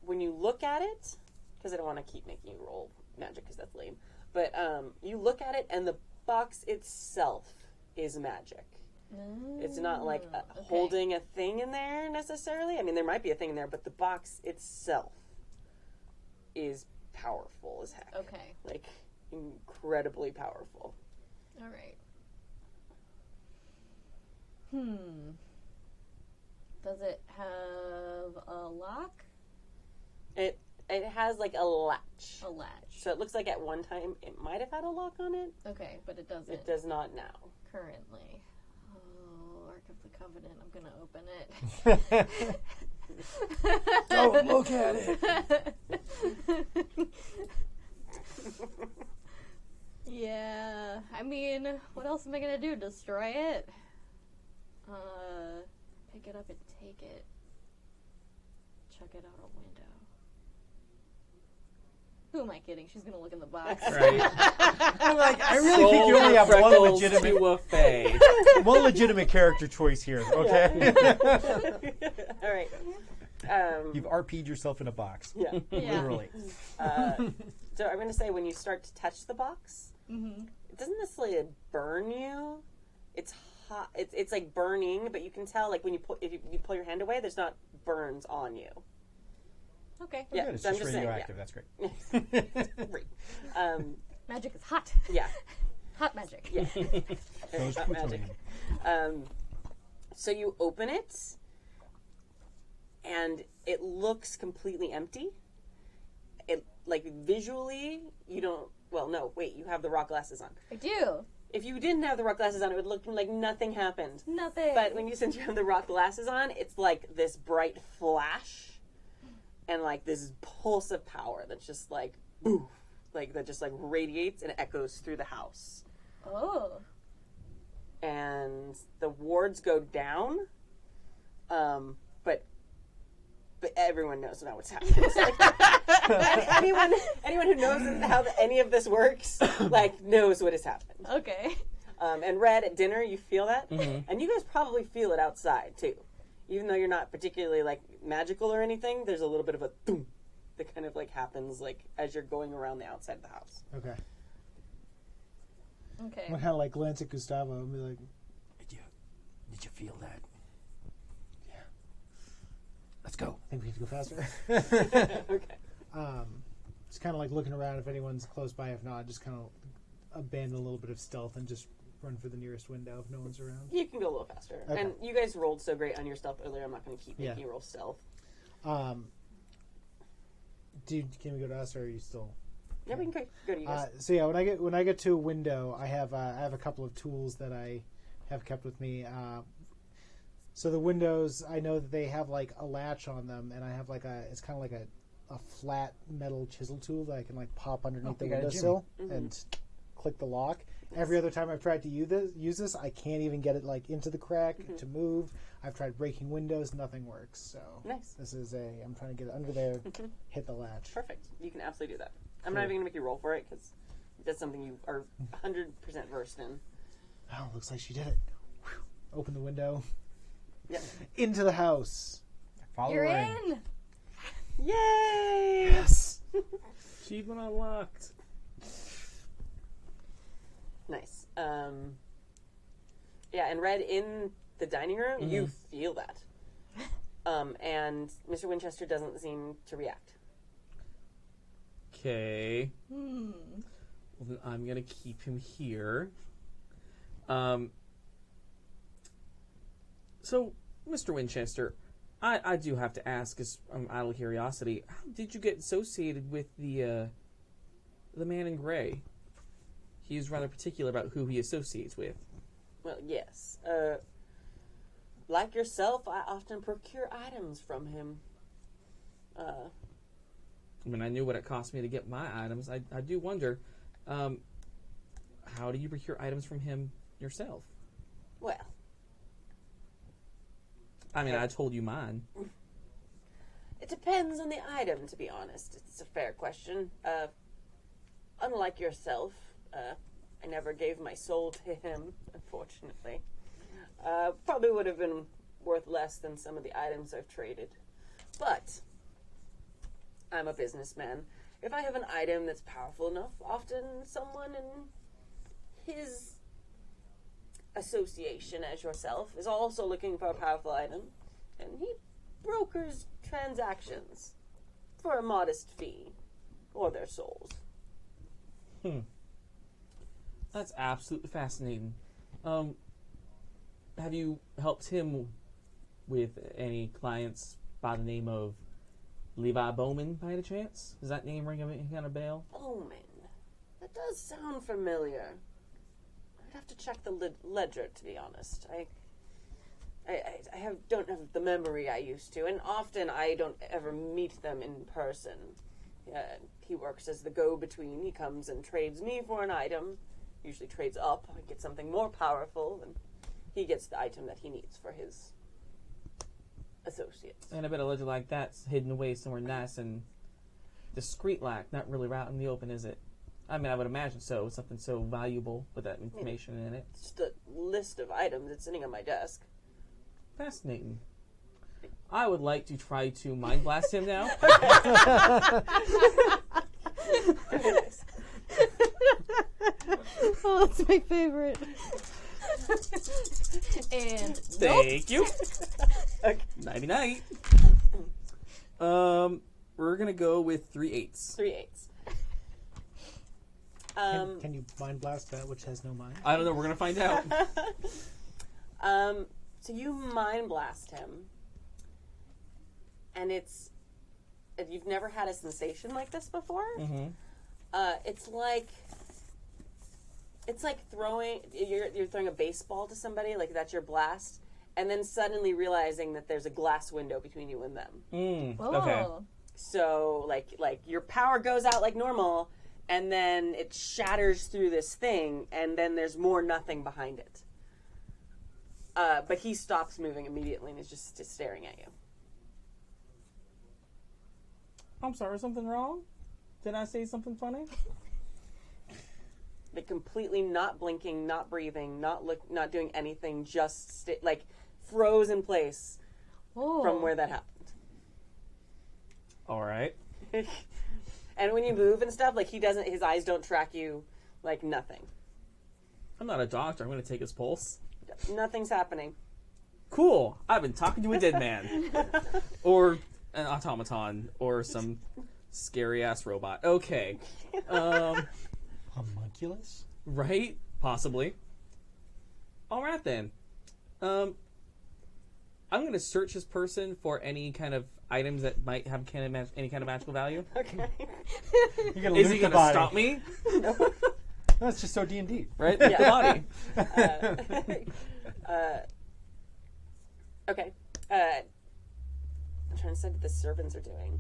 when you look at it, because I don't want to keep making you roll magic because that's lame, but you look at it and the box itself is magic. It's not like holding a thing in there necessarily. I mean, there might be a thing in there, but the box itself is powerful as heck. Okay. Like, incredibly powerful. All right. Does it have a lock? It has like a latch. A latch. So it looks like at one time it might have had a lock on it. Okay, but it doesn't It does not now. currently. Oh, Ark of the Covenant. I'm gonna open it. Don't look at it. Yeah. I mean, what else am I gonna do? Destroy it? Pick it up and take it. Chuck it out a window. Who am I kidding? She's gonna look in the box. Right. I'm like, I really think you only have one legitimate, to a fae. one legitimate character choice here. Okay. All right. You've RP'd yourself in a box. Yeah. Yeah. Literally. So I'm going to say when you start to touch the box, it doesn't necessarily burn you. It's hot. It's like burning, but you can tell like when if you pull your hand away, there's not burns on you. Okay. Yeah, Good, it's so I'm just just saying, radioactive. That's great. Great. Magic is hot. Yeah. Hot magic. Yeah. Those Hot magic. plutonium. So you open it, and it looks completely empty. It like visually, you don't. Well, no, wait. You have the rock glasses on. I do. If you didn't have the rock glasses on, it would look like nothing happened. Nothing. But since you have the rock glasses on, it's like this bright flash, and like this pulse of power that's just like, boof, like that just like radiates and echoes through the house. Oh. And the wards go down, but everyone knows now what's happening. So, like, anyone who knows how any of this works, like knows what has happened. Okay. And Red, at dinner, you feel that, and you guys probably feel it outside too, even though you're not particularly like magical or anything. There's a little bit of a boom that kind of like happens like as you're going around the outside of the house. Okay. Okay. I'm kind of like glance at Gustavo and be like, Did you feel that? Yeah. Let's go. I think we need to go faster. Okay. Just kind of like looking around if anyone's close by. If not, just kind of abandon a little bit of stealth and just run for the nearest window if no one's around. You can go a little faster. Okay. And you guys rolled so great on your stealth earlier. I'm not going to keep making you roll stealth. Can we go to us, or are you still? Yeah, we can go to you guys. So yeah, when I get to a window, I have a couple of tools that I have kept with me. So the windows, I know that they have like a latch on them, and I have like it's kind of like a flat metal chisel tool that I can like pop underneath the you got a windowsill and click the lock. Every other time I've tried to use this, I can't even get it like into the crack to move. I've tried breaking windows, nothing works. So Nice. this is I'm trying to get it under there, hit the latch. Perfect. You can absolutely do that. I'm not even going to make you roll for it because that's something you are 100% versed in. Oh, looks like she did it. Whew. Open the window. Yep. Into the house. Follow You're her in. in. Yay! Yes. Achievement unlocked. Nice. Yeah, and Red, in the dining room, you feel that. And Mr. Winchester doesn't seem to react. Okay. Well, then I'm gonna keep him here. So, Mr. Winchester, I do have to ask, as out of curiosity, how did you get associated with the man in gray? He's rather particular about who he associates with. Well, yes. Like yourself, I often procure items from him. I mean, I knew what it cost me to get my items. I do wonder, how do you procure items from him yourself? Well, I mean, I told you mine. it depends on the item, to be honest. It's a fair question. Unlike yourself, I never gave my soul to him, unfortunately. Probably would have been worth less than some of the items I've traded. But I'm a businessman. If I have an item that's powerful enough, often someone in his association as yourself is also looking for a powerful item, and he brokers transactions for a modest fee, or their souls. That's absolutely fascinating. Have you helped him with any clients by the name of Levi Bowman, by any chance? Does that name ring any kind of bell? Bowman. That does sound familiar. I'd have to check the ledger, to be honest. I don't have the memory I used to, and often I don't ever meet them in person. He works as the go-between. He comes and trades me for an item, usually trades up. I get something more powerful, and he gets the item that he needs for his associates. And I bet a ledger like that's hidden away somewhere nice and discreet like, not really out in the open, is it? I mean, I would imagine so. Something so valuable with that information in it. It's just a list of items that's sitting on my desk. Fascinating. I would like to try to mind blast him now. Oh, that's my favorite. And Thank you. Nighty night. We're gonna go with 3 8s. 3 8s. Can you mind blast that which has no mind? I don't know. We're gonna find out. So you mind blast him, and you've never had a sensation like this before. Mm-hmm. It's like throwing you're throwing a baseball to somebody, like that's your blast, and then suddenly realizing that there's a glass window between you and them. Okay. So like your power goes out like normal, and then it shatters through this thing, and then there's more nothing behind it. But he stops moving immediately and is just staring at you. I'm sorry, something wrong? Did I say something funny? Like completely not blinking, not breathing, not doing anything, just froze in place from where that happened. All right. And when you move and stuff, like his eyes don't track you, like nothing. I'm not a doctor. I'm going to take his pulse. Nothing's happening. Cool. I've been talking to a dead man. Or an automaton. Or some scary-ass robot. Okay. Homunculus? Right? Possibly. All right, then. I'm going to search this person for any kind of items that might have any kind of magical value. Okay. You're gonna Is loot he the going to body. stop me? No, it's just so D&D. Right? The body. Okay. I'm trying to decide what the servants are doing.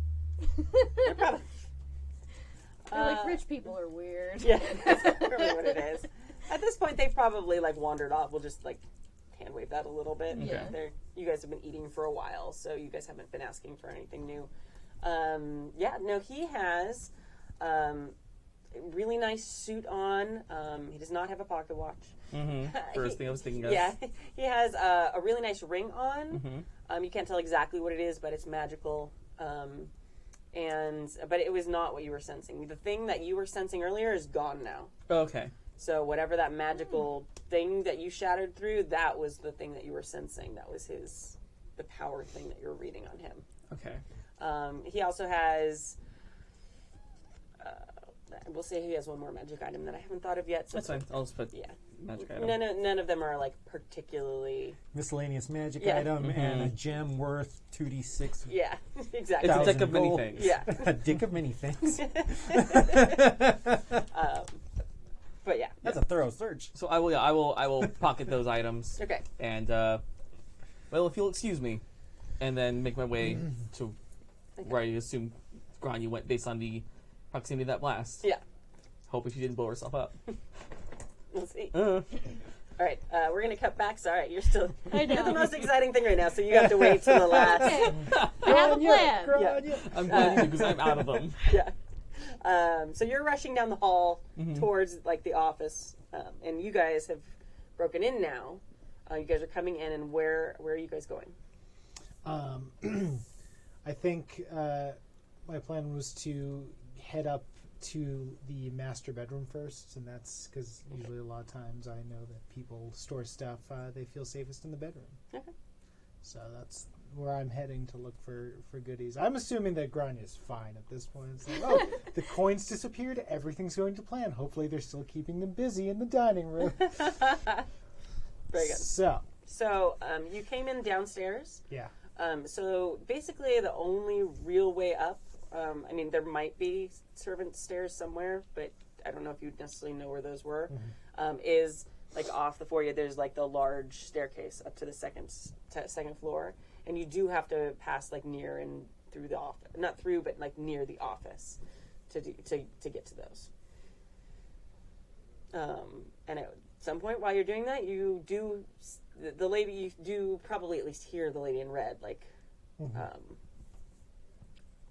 They're probably, They're like, rich people are weird. yeah, that's really what it is. At this point, they've probably wandered off. We'll just hand wave that a little bit. Yeah. You guys have been eating for a while, so you guys haven't been asking for anything new. He has a really nice suit on. He does not have a pocket watch. Mm-hmm. First thing I was thinking of. Yeah, he has a really nice ring on. Mm-hmm. You can't tell exactly what it is, but it's magical. But it was not what you were sensing. The thing that you were sensing earlier is gone now. Okay. So whatever that magical thing that you shattered through, that was the thing that you were sensing. That was the power thing that you were reading on him. Okay. He also has we'll say he has one more magic item that I haven't thought of yet. So That's fine. I'll just put Yeah. magic item. None of them are like particularly. Miscellaneous magic Yeah. item and a gem worth 2d6. Yeah, exactly. It's a deck 1,000 of many gold. things. Yeah. A dick of many things. But yeah. That's a thorough search. So I will pocket those items. Okay. And well, if you'll excuse me, and then make my way to where I assume Grianne went based on the proximity of that blast. Yeah. Hoping she didn't blow herself up. We'll see. All right, we're gonna cut back. Sorry, you're still. I know. You're the most exciting thing right now, so you have to wait till the last. Okay. I have a plan. Yeah. I'm glad you do because I'm out of them. Yeah. So you're rushing down the hall towards like the office, and you guys have broken in now. You guys are coming in, and where are you guys going? I think my plan was to head up to the master bedroom first, and that's because usually a lot of times I know that people store stuff they feel safest in the bedroom. Okay. So that's where I'm heading to look for goodies. I'm assuming that Grianne is fine at this point. It's like, oh, the coins disappeared. Everything's going to plan. Hopefully they're still keeping them busy in the dining room. Very good. So, you came in downstairs. yeah. So basically, the only real way up. I mean, there might be servant stairs somewhere, but I don't know if you necessarily know where those were. Is like off the foyer. There's like the large staircase up to the second floor, and you do have to pass like near and through the office, not through, but like near the office to get to those. And at some point while you're doing that, you do you do probably at least hear the lady in red, like.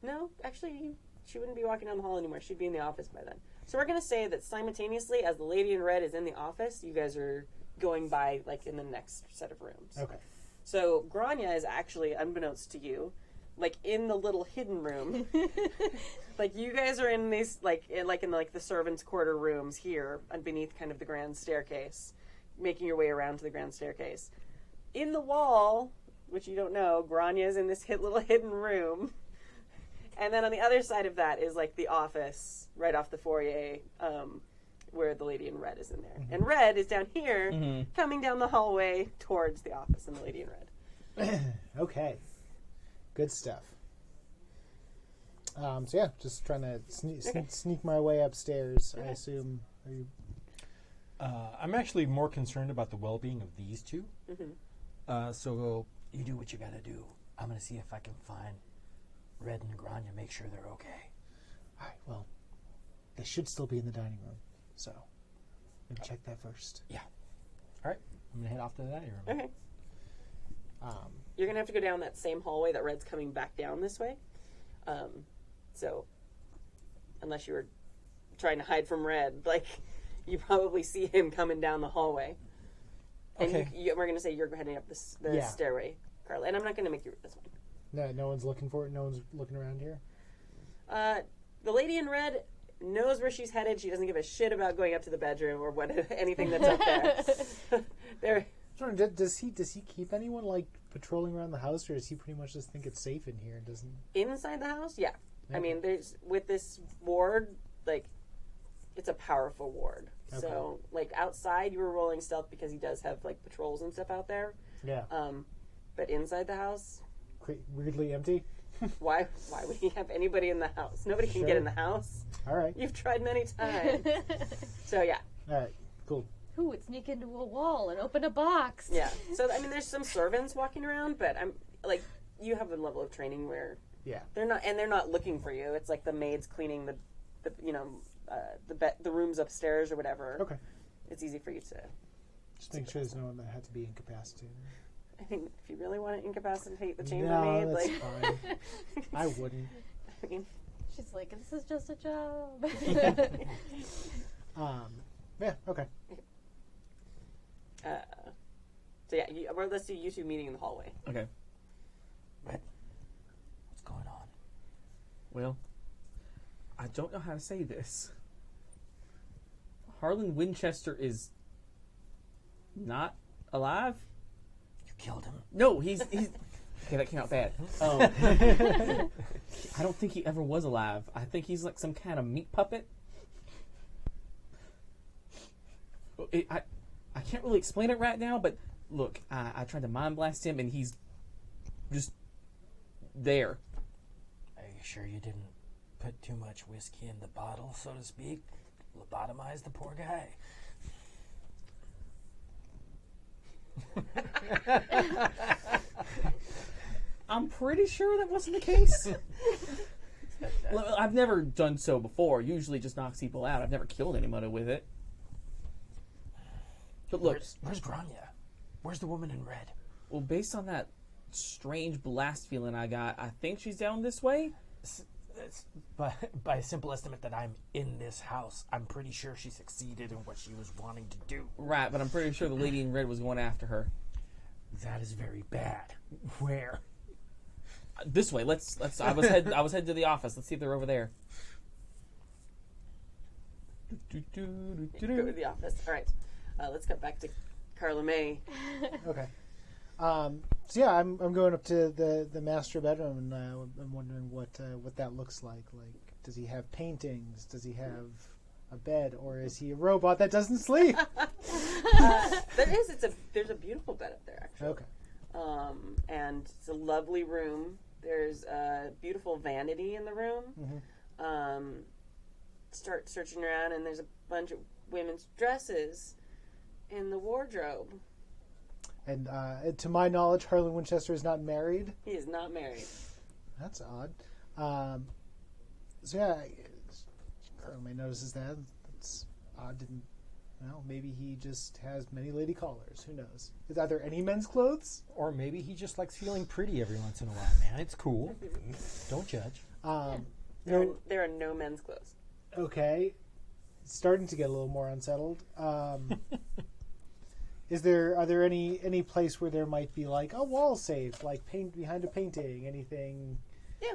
No, actually, she wouldn't be walking down the hall anymore. She'd be in the office by then. So we're going to say that simultaneously, as the lady in red is in the office, you guys are going by, like, in the next set of rooms. Okay. So Grianne is actually, unbeknownst to you, like, in the little hidden room. Like, you guys are in these, like, in the servants' quarter rooms here, beneath kind of the grand staircase, making your way around to the grand staircase. In the wall, which you don't know, Grianne is in this little hidden room. And then on the other side of that is like the office right off the foyer, where the lady in red is in there. And red is down here, coming down the hallway towards the office and the lady in red. Okay. Good stuff. So yeah, just trying to sneak my way upstairs. I assume. Are you? I'm actually more concerned about the well-being of these two. So you do what you gotta do. I'm gonna see if I can find Red and Grianne, make sure they're okay. All right. Well, they should still be in the dining room. So, maybe check that first. Yeah. All right. I'm gonna head off to the dining room. Okay. You're going to have to go down that same hallway that Red's coming back down this way. So, unless you were trying to hide from Red, like, you probably see him coming down the hallway. And Okay. we're going to say you're heading up the stairway, Carla. And I'm not going to make you this one. No one's looking for it. No one's looking around here. The lady in red knows where she's headed. She doesn't give a shit about going up to the bedroom or anything that's up there. Does he keep anyone like patrolling around the house, or does he pretty much just think it's safe in here and doesn't? Inside the house, yeah. Okay. I mean, there's with this ward, like, it's a powerful ward. Okay. So, like, outside you were rolling stealth because he does have like patrols and stuff out there. Yeah. But inside the house, Weirdly empty. why would he have anybody in the house? Nobody can get in the house. All right. You've tried many times. So yeah. All right. Cool. Who would sneak into a wall and open a box? Yeah. So I mean, there's some servants walking around, but I'm like, you have a level of training where Yeah. they're not looking for you. It's like the maids cleaning the rooms upstairs or whatever. Okay. It's easy for you to. Just make sure there's no one that had to be incapacitated. I think if you really want to incapacitate the chambermaid, No, that's like, fine. I wouldn't. I mean, She's like, this is just a job. Yeah. Okay. so yeah, let's do you two meeting in the hallway. Okay. Red, what's going on? Well, I don't know how to say this. Harlan Winchester is not alive? You killed him. No, he's okay, that came out bad. I don't think he ever was alive. I think he's like some kind of meat puppet. Look, I can't really explain it right now, but look, I tried to mind blast him, and he's just there. Are you sure you didn't put too much whiskey in the bottle, so to speak? Lobotomize the poor guy. I'm pretty sure that wasn't the case. Look, I've never done so before. Usually just knocks people out. I've never killed anybody with it. But look, Where's Grania? Where's the woman in red? well, based on that strange blast feeling I got, I think she's down this way. By a simple estimate that I'm in this house, I'm pretty sure she succeeded in what she was wanting to do. Right, but I'm pretty sure the lady in red was going after her. That is very bad. Where? This way. Let's. I was headed to the office. Let's see if they're over there. Go to the office. All right. Let's get back to Carla May. Okay. So yeah, I'm going up to the master bedroom, and I'm wondering what that looks like. Like, does he have paintings? Does he have a bed, or is he a robot that doesn't sleep? There's a beautiful bed up there actually. Okay. And it's a lovely room. There's a beautiful vanity in the room. Mm-hmm. Start searching around, and there's a bunch of women's dresses in the wardrobe. And to my knowledge, Harlan Winchester is not married. He is not married. That's odd. So yeah, Carla May notices that. That's odd. Didn't. Well, maybe he just has many lady callers. Who knows? Are there any men's clothes? Or maybe he just likes feeling pretty every once in a while, man. It's cool. Don't judge. There are no men's clothes. Okay. It's starting to get a little more unsettled. Are there any place where there might be like a wall safe, like paint behind a painting, anything? Yeah.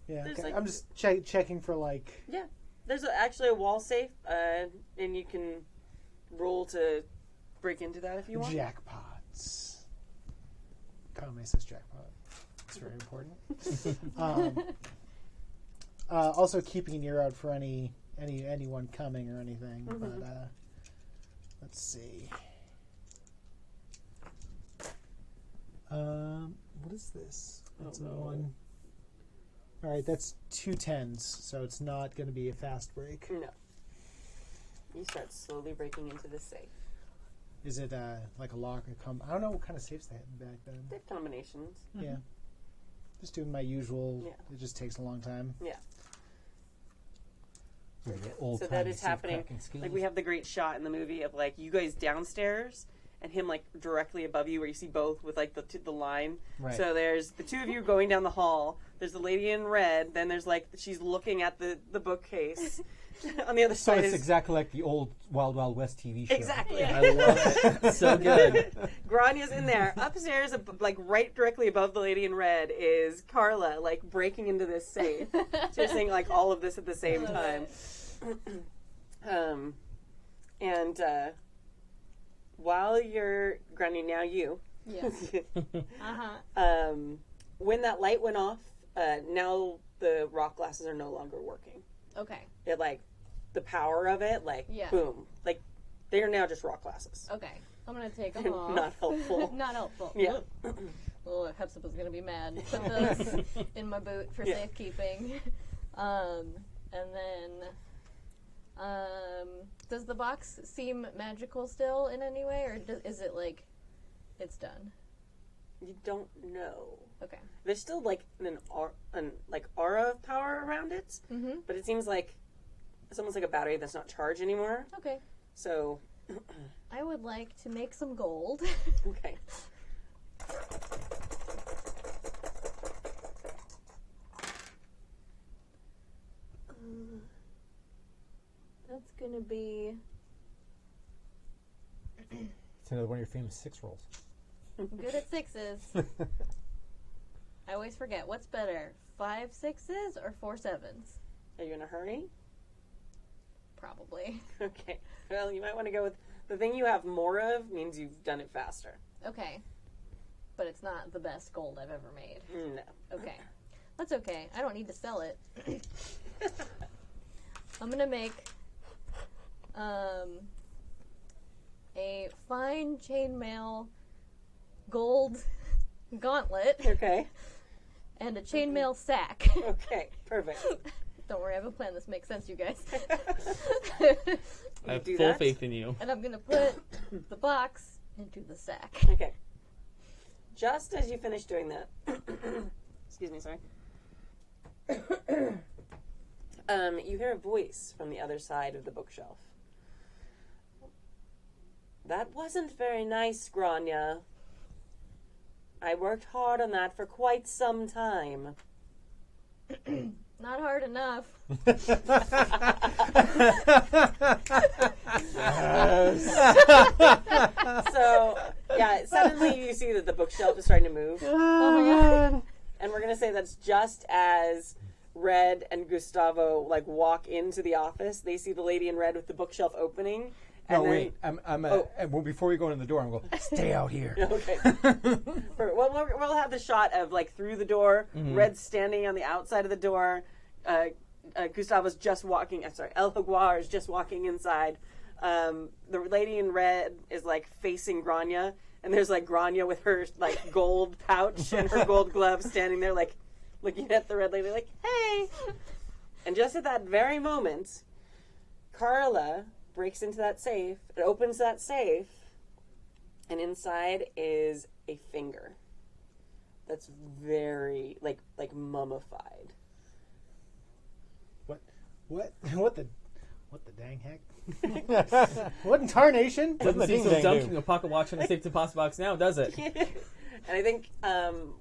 Yeah. There's Okay. like- I'm just checking for like. Yeah. There's actually a wall safe, and you can roll to break into that if you want. Jackpots. Kame says jackpot. It's very important. Also keeping an ear out for anyone coming or anything. Mm-hmm. But let's see. What is this? That's a one. All right, that's 2 10s, so it's not going to be a fast break. No. You start slowly breaking into the safe. Is it like a lock or I don't know what kind of safes they had back then. They have combinations. Yeah. Just doing my usual. Yeah. It just takes a long time. Yeah. Old So that is happening. Like, we have the great shot in the movie of like you guys downstairs and him like directly above you, where you see both with like the line. Right. So there's the two of you going down the hall. There's the lady in red. Then there's like she's looking at the bookcase. On the other So side it's is exactly like the old Wild Wild West TV show. exactly. I love it. So good. Grania's in there. Upstairs, like right directly above the lady in red, is Carla, like breaking into this safe. She's saying like all of this at the same time. While you're Grania, now you. Yeah. Uh-huh. When that light went off, now the rock glasses are no longer working. Okay. It like the power of it, like Yeah. boom, like they are now just rock glasses. Okay. I'm going to take them off. Not helpful. Not helpful. Yeah. Oh, Hepzibah's going to be mad. Put those in my boot for Yeah. safekeeping. And then, does the box seem magical still in any way, or is it like it's done? You don't know. Okay. There's still like an aura of power around it, Mm-hmm. but it seems like it's almost like a battery that's not charged anymore. Okay. So, I would like to make some gold. okay. That's going to be... It's another one of your famous 6 rolls. I'm good at 6s. I always forget. What's better, 5 6s or 4 7s? Are you in a hurry? Probably. Okay. Well, you might want to go with the thing you have more of means you've done it faster. Okay. But it's not the best gold I've ever made. No. Okay. That's okay. I don't need to sell it. I'm going to make a fine chainmail gold gauntlet Okay. and a chainmail sack. Okay. Perfect. Don't worry, I have a plan. This makes sense, you guys. I have do full that? faith in you. And I'm gonna put the box into the sack. Okay. Just as you finish doing that, excuse me, sorry. You hear a voice from the other side of the bookshelf. That wasn't very nice, Grania. I worked hard on that for quite some time. Not hard enough. So, yeah, suddenly you see that the bookshelf is starting to move. Oh my god. And we're going to say that's just as Red and Gustavo, like, walk into the office. They see the lady in red with the bookshelf opening. No, And then, wait. Well, before we go in the door, I'm going, stay out here. Okay. Well, we'll have the shot of, like, through the door, Red standing on the outside of the door. Gustavo's just walking. I'm sorry, El Jaguar is just walking inside. The lady in red is, like, facing Grania. And there's, like, Grania with her, like, gold pouch and her gold gloves standing there, like, looking at the red lady, like, hey. And just at that very moment, Carla breaks into that safe, it opens that safe, and inside is a finger that's very, like mummified. What the dang heck? What in tarnation? Doesn't the seem so ding-dang dumb do? keeping a pocket watch in a safe deposit box now, does it? And I think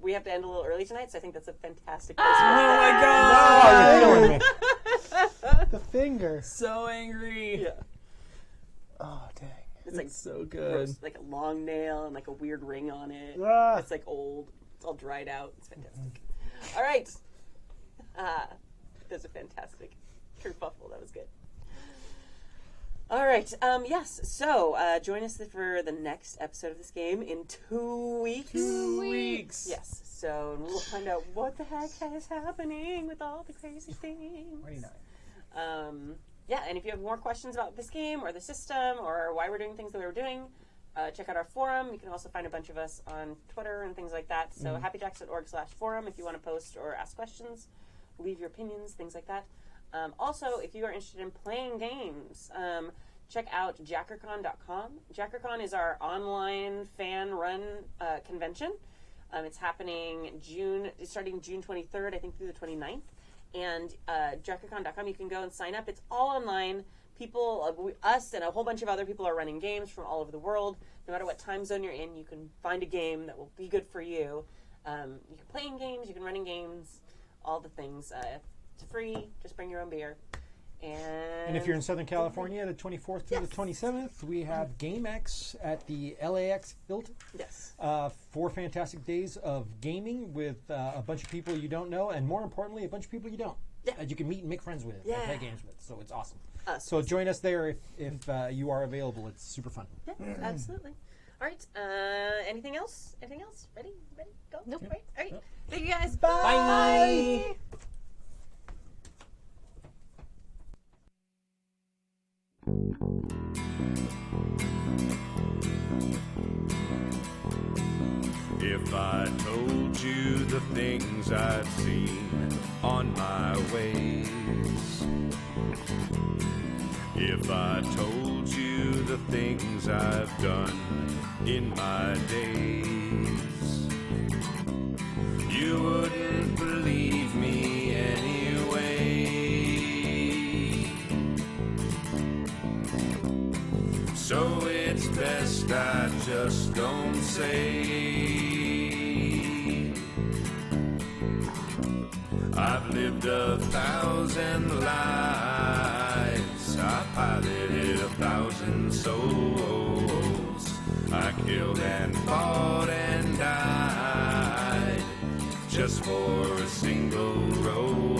we have to end a little early tonight, so I think that's a fantastic place Oh my Oh, you're god! killing me. The finger. So angry. Yeah. Oh dang. It's like so good. gross, like a long nail and like a weird ring on it. Ah. It's like old. It's all dried out. It's fantastic. All right. That's a fantastic kerfuffle. That was good. All right. Yes. So join us for the next episode of this game in 2 weeks. 2 weeks. Yes. So we'll find out what the heck is happening with all the crazy things. 29. Yeah, and if you have more questions about this game or the system or why we're doing things the way we're doing, check out our forum. You can also find a bunch of us on Twitter and things like that. So happyjacks.org/forum if you want to post or ask questions, leave your opinions, things like that. Also, if you are interested in playing games, check out jackercon.com. Jackercon is our online fan-run convention. It's happening starting June 23rd, I think, through the 29th. And jackercon.com, you can go and sign up. It's all online. People, us and a whole bunch of other people are running games from all over the world. No matter what time zone you're in, you can find a game that will be good for you. You can play in games, you can run in games, all the things. It's free. Just bring your own beer. And if you're in Southern California, the 24th through the 27th, we have GameX at the LAX Hilton. Yes. 4 fantastic days of gaming with a bunch of people you don't know, and more importantly, a bunch of people you don't. Yeah. That you can meet and make friends with Yeah. and play games with. So it's awesome. So join us there if you are available. It's super fun. yeah, absolutely. All right. Anything else? Anything else? Ready? Go? Nope. Right. All right. Thank you guys. Bye. If I told you the things I've seen on my ways, if I told you the things I've done in my days, you wouldn't believe me anyway. So it's best I just don't say. I've lived 1,000 lives, I piloted 1,000 souls, I killed and fought and died just for a single role.